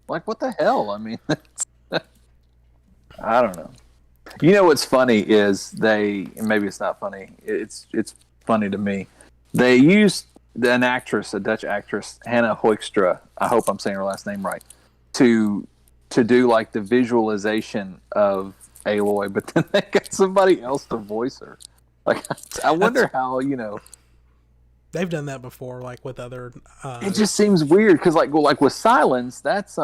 [SPEAKER 2] What the hell? I mean, I don't know. You know what's funny is maybe it's not funny. It's funny to me. They used a Dutch actress, Hannah Hoekstra. I hope I'm saying her last name right. To do the visualization of Aloy, but then they got somebody else to voice her. I wonder how
[SPEAKER 1] they've done that before, with other.
[SPEAKER 2] It just seems weird because with Silence, that's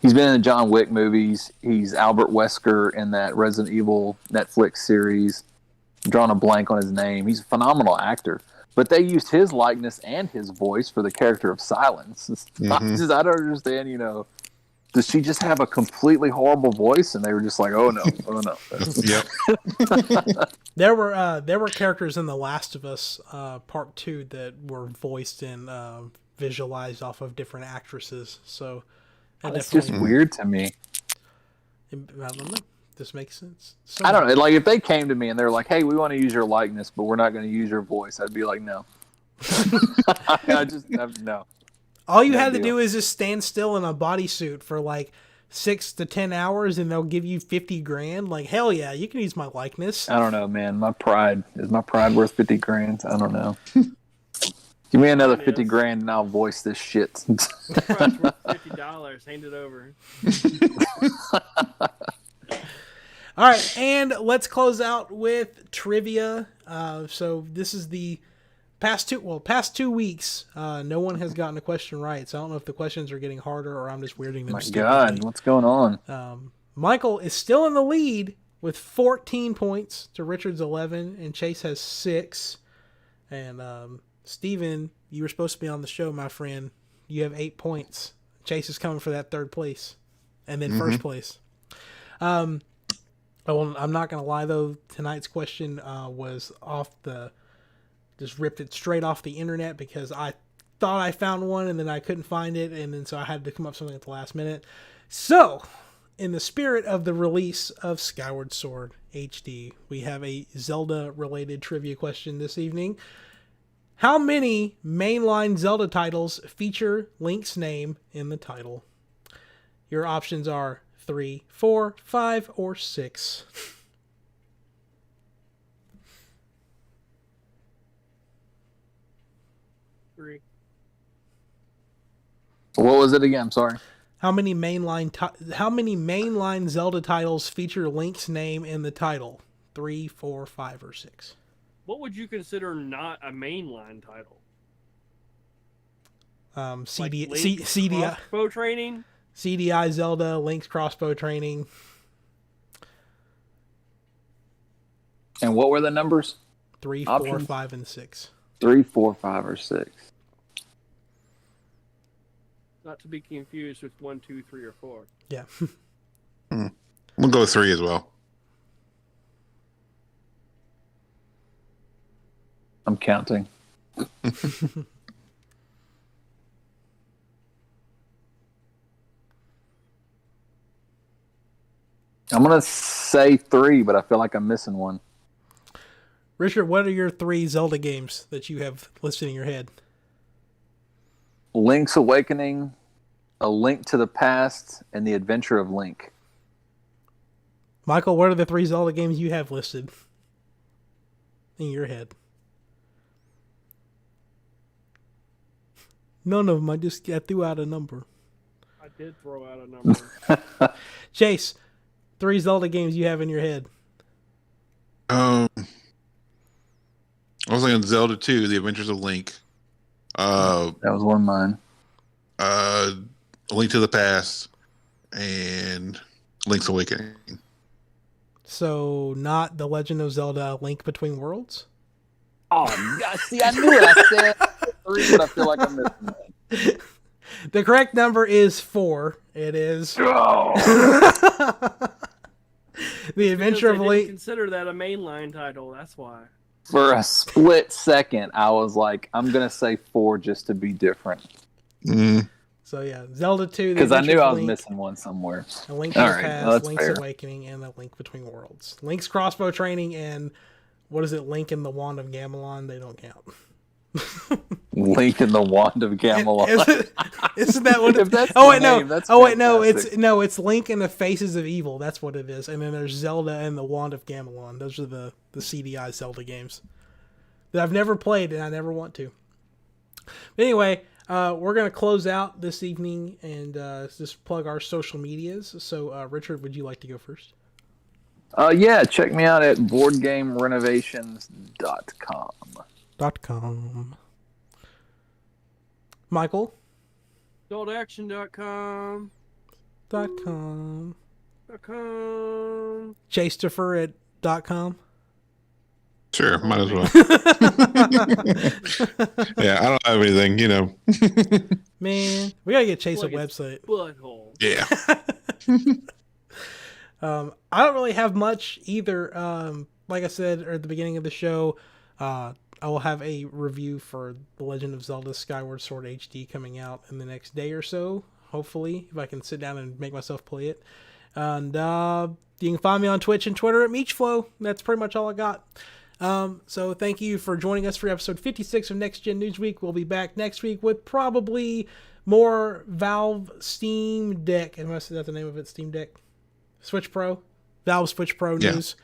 [SPEAKER 2] he's been in the John Wick movies. He's Albert Wesker in that Resident Evil Netflix series. I'm drawing a blank on his name. He's a phenomenal actor. But they used his likeness and his voice for the character of Silence. I don't understand, does she just have a completely horrible voice? And they were just like, oh no.
[SPEAKER 4] Yep.
[SPEAKER 1] There were characters in The Last of Us Part 2 that were voiced and visualized off of different actresses. So
[SPEAKER 2] it's just weird to me.
[SPEAKER 1] I don't know. This makes sense.
[SPEAKER 2] I don't know. If they came to me and they're like, hey, we want to use your likeness, but we're not going to use your voice, I'd be like, no. No.
[SPEAKER 1] All you had to do is just stand still in a bodysuit for 6 to 10 hours and they'll give you $50,000. Hell yeah, you can use my likeness.
[SPEAKER 2] I don't know, man. Is my pride worth $50,000? I don't know. Give me another $50,000 and I'll voice this shit.
[SPEAKER 3] Price worth $50. Hand it over.
[SPEAKER 1] All right, and let's close out with trivia. So this is the past 2 weeks. No one has gotten a question right, so I don't know if the questions are getting harder or I'm just weirding them.
[SPEAKER 2] My God, what's going on?
[SPEAKER 1] Michael is still in the lead with 14 points to Richard's 11, and Chase has 6. And Steven, you were supposed to be on the show, my friend. You have 8 points. Chase is coming for that 3rd place, and then 1st place. I'm not going to lie, though. Tonight's question was just ripped it straight off the internet because I thought I found one and then I couldn't find it. And then so I had to come up with something at the last minute. So in the spirit of the release of Skyward Sword HD, we have a Zelda related trivia question this evening. How many mainline Zelda titles feature Link's name in the title? Your options are 3, 4, 5, or 6.
[SPEAKER 3] Three.
[SPEAKER 2] What was it again? I'm sorry.
[SPEAKER 1] How many mainline Zelda titles feature Link's name in the title? 3, 4, 5, or 6.
[SPEAKER 3] What would you consider not a mainline title?
[SPEAKER 1] CDI
[SPEAKER 3] crossbow training.
[SPEAKER 1] CDI Zelda, Link's crossbow training.
[SPEAKER 2] And what were the numbers?
[SPEAKER 1] 3,
[SPEAKER 2] Options?
[SPEAKER 1] 4, 5, and 6.
[SPEAKER 2] 3, 4, 5, or 6.
[SPEAKER 3] Not to be confused with 1, 2, 3, or 4.
[SPEAKER 1] Yeah.
[SPEAKER 4] We'll go with 3 as well.
[SPEAKER 2] I'm counting. I'm gonna say 3, but I feel like I'm missing one.
[SPEAKER 1] Richard, what are your 3 Zelda games that you have listed in your head?
[SPEAKER 2] Link's Awakening, A Link to the Past, and The Adventure of Link.
[SPEAKER 1] Michael, what are the 3 Zelda games you have listed in your head? None of them. I threw out a number.
[SPEAKER 3] I did throw out a number.
[SPEAKER 1] Chase, 3 Zelda games you have in your head.
[SPEAKER 4] I was thinking Zelda 2, The Adventures of Link.
[SPEAKER 2] That was one of mine.
[SPEAKER 4] A Link to the Past, and Link's Awakening.
[SPEAKER 1] So, not The Legend of Zelda: Link Between Worlds?
[SPEAKER 2] Oh, God, see, I knew it. I said 3, but I feel like I'm missing one.
[SPEAKER 1] The correct number is 4. It is
[SPEAKER 2] Oh.
[SPEAKER 1] The Adventure of
[SPEAKER 3] Because they didn't
[SPEAKER 1] Link.
[SPEAKER 3] consider that a mainline title. That's why.
[SPEAKER 2] For a split second, I was like, I'm going to say 4 just to be different.
[SPEAKER 4] Mm.
[SPEAKER 1] So yeah, Zelda 2.
[SPEAKER 2] Because I knew I was
[SPEAKER 1] Link,
[SPEAKER 2] missing one somewhere.
[SPEAKER 1] A Link to
[SPEAKER 2] All
[SPEAKER 1] the
[SPEAKER 2] right,
[SPEAKER 1] Past,
[SPEAKER 2] well, that's
[SPEAKER 1] Link's
[SPEAKER 2] fair.
[SPEAKER 1] Awakening, and A Link Between Worlds. Link's Crossbow Training and what is it? Link and the Wand of Gamelon. They don't count.
[SPEAKER 2] Link and the Wand of Gamelon.
[SPEAKER 1] Isn't that what?
[SPEAKER 2] If that's
[SPEAKER 1] Oh
[SPEAKER 2] the
[SPEAKER 1] wait, no.
[SPEAKER 2] name, that's
[SPEAKER 1] Oh wait, no.
[SPEAKER 2] fantastic.
[SPEAKER 1] It's Link and the Faces of Evil. That's what it is. And then there's Zelda and the Wand of Gamelon. Those are the CDI Zelda games that I've never played and I never want to. But anyway, we're gonna close out this evening and just plug our social medias. So, Richard, would you like to go first?
[SPEAKER 2] Yeah, check me out at boardgamerenovations.com.
[SPEAKER 1] .com. Michael.
[SPEAKER 3] AdultAction.com.
[SPEAKER 1] .com.
[SPEAKER 3] .com.
[SPEAKER 1] Chastopher at .com.
[SPEAKER 4] Sure, might as well. Yeah, I don't have anything,
[SPEAKER 1] Man, we gotta get Chase
[SPEAKER 3] Like
[SPEAKER 1] a
[SPEAKER 3] it's
[SPEAKER 1] website.
[SPEAKER 3] Butthole.
[SPEAKER 4] Yeah.
[SPEAKER 1] I don't really have much either. Like I said at the beginning of the show, I will have a review for The Legend of Zelda Skyward Sword HD coming out in the next day or so. Hopefully, if I can sit down and make myself play it. And you can find me on Twitch and Twitter at Meechflow. That's pretty much all I got. So thank you for joining us for episode 56 of Next Gen Newsweek. We'll be back next week with probably more Valve Steam Deck. Am I saying that the name of it? Steam Deck? Switch Pro? Valve Switch Pro news.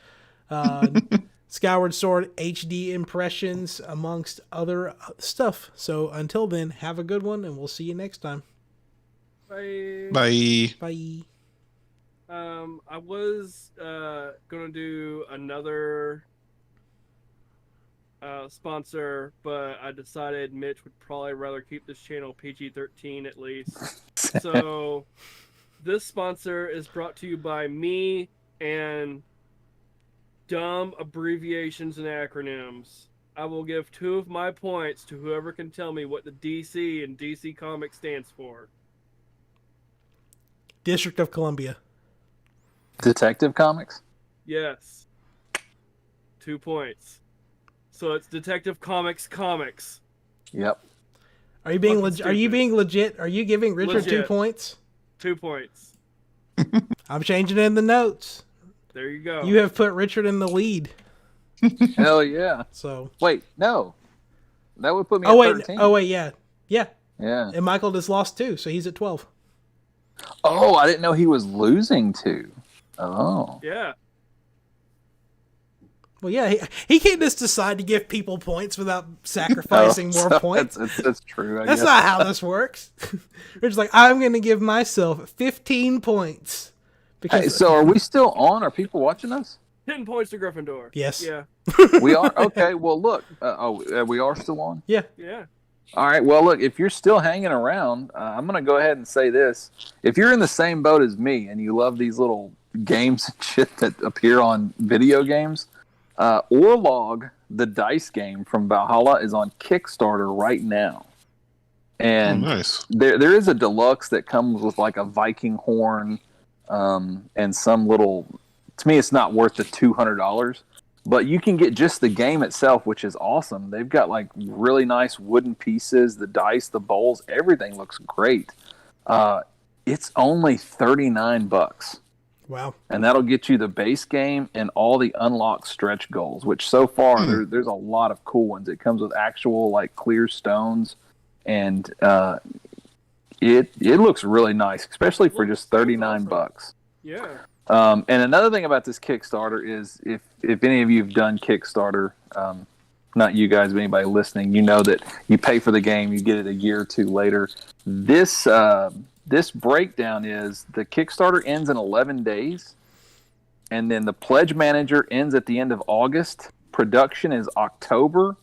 [SPEAKER 1] Skyward Sword HD impressions, amongst other stuff. So until then, have a good one, and we'll see you next time.
[SPEAKER 3] Bye.
[SPEAKER 4] Bye.
[SPEAKER 1] Bye.
[SPEAKER 3] I was gonna do another sponsor, but I decided Mitch would probably rather keep this channel PG-13 at least. So this sponsor is brought to you by me and dumb abbreviations and acronyms. I will give 2 of my points to whoever can tell me what the DC and DC Comics stands for.
[SPEAKER 1] District of Columbia.
[SPEAKER 2] Detective Comics?
[SPEAKER 3] Yes. 2 points. So it's Detective Comics Comics.
[SPEAKER 2] Yep.
[SPEAKER 1] Are you being
[SPEAKER 3] Fucking
[SPEAKER 1] Are you
[SPEAKER 3] stupid.
[SPEAKER 1] being legit? Are you giving Richard 2
[SPEAKER 3] Legit.
[SPEAKER 1] points?
[SPEAKER 3] 2 points.
[SPEAKER 1] I'm changing it in the notes.
[SPEAKER 3] There you go.
[SPEAKER 1] You have put Richard in the lead.
[SPEAKER 2] Hell yeah.
[SPEAKER 1] So.
[SPEAKER 2] Wait, no. That would put me
[SPEAKER 1] Oh
[SPEAKER 2] at
[SPEAKER 1] wait.
[SPEAKER 2] 13.
[SPEAKER 1] Oh wait. Yeah. Yeah.
[SPEAKER 2] Yeah.
[SPEAKER 1] And Michael just lost 2, so he's at 12.
[SPEAKER 2] Oh, I didn't know he was losing 2. Oh.
[SPEAKER 3] Yeah.
[SPEAKER 1] Well, yeah, he can't just decide to give people points without sacrificing more
[SPEAKER 2] so
[SPEAKER 1] points.
[SPEAKER 2] That's true. I
[SPEAKER 1] That's
[SPEAKER 2] guess.
[SPEAKER 1] not how this works. Richard's like, I'm going to give myself 15 points. Because
[SPEAKER 2] Hey, so are we still on? Are people watching us?
[SPEAKER 3] 10 points to Gryffindor.
[SPEAKER 1] Yes.
[SPEAKER 3] Yeah.
[SPEAKER 2] We are? Okay, well, look. We are still on?
[SPEAKER 1] Yeah.
[SPEAKER 3] Yeah.
[SPEAKER 2] All right, well, look, if you're still hanging around, I'm going to go ahead and say this. If you're in the same boat as me and you love these little games and shit that appear on video games, Orlog, the dice game from Valhalla, is on Kickstarter right now. And
[SPEAKER 4] Nice.
[SPEAKER 2] there is a deluxe that comes with like a Viking horn and some little... To me, it's not worth the $200. But you can get just the game itself, which is awesome. They've got like really nice wooden pieces, the dice, the bowls, everything looks great. It's only $39.
[SPEAKER 1] Wow.
[SPEAKER 2] And that'll get you the base game and all the unlocked stretch goals, which so far there's a lot of cool ones. It comes with actual like clear stones, and it looks really nice, especially for just $39.
[SPEAKER 3] Yeah.
[SPEAKER 2] And another thing about this Kickstarter is if any of you have done Kickstarter, not you guys, but anybody listening, you know that you pay for the game, you get it a year or two later. This breakdown is the Kickstarter ends in 11 days, and then the pledge manager ends at the end of August. Production is October.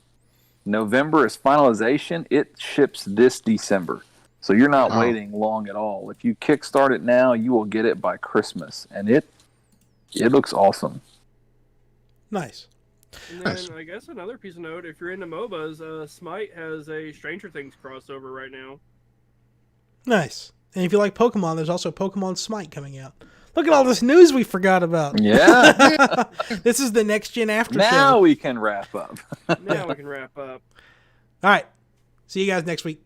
[SPEAKER 2] November is finalization. It ships this December. So you're not waiting long at all. If you kickstart it now, you will get it by Christmas, and it looks awesome.
[SPEAKER 1] Nice.
[SPEAKER 3] And then I guess another piece of note, if you're into MOBAs, Smite has a Stranger Things crossover right now.
[SPEAKER 1] Nice. And if you like Pokemon, there's also Pokemon Smite coming out. Look at all this news we forgot about.
[SPEAKER 2] Yeah.
[SPEAKER 1] This is the next gen after
[SPEAKER 2] Now
[SPEAKER 1] show.
[SPEAKER 2] we can wrap up.
[SPEAKER 3] Now we can wrap up.
[SPEAKER 1] All right. See you guys next week.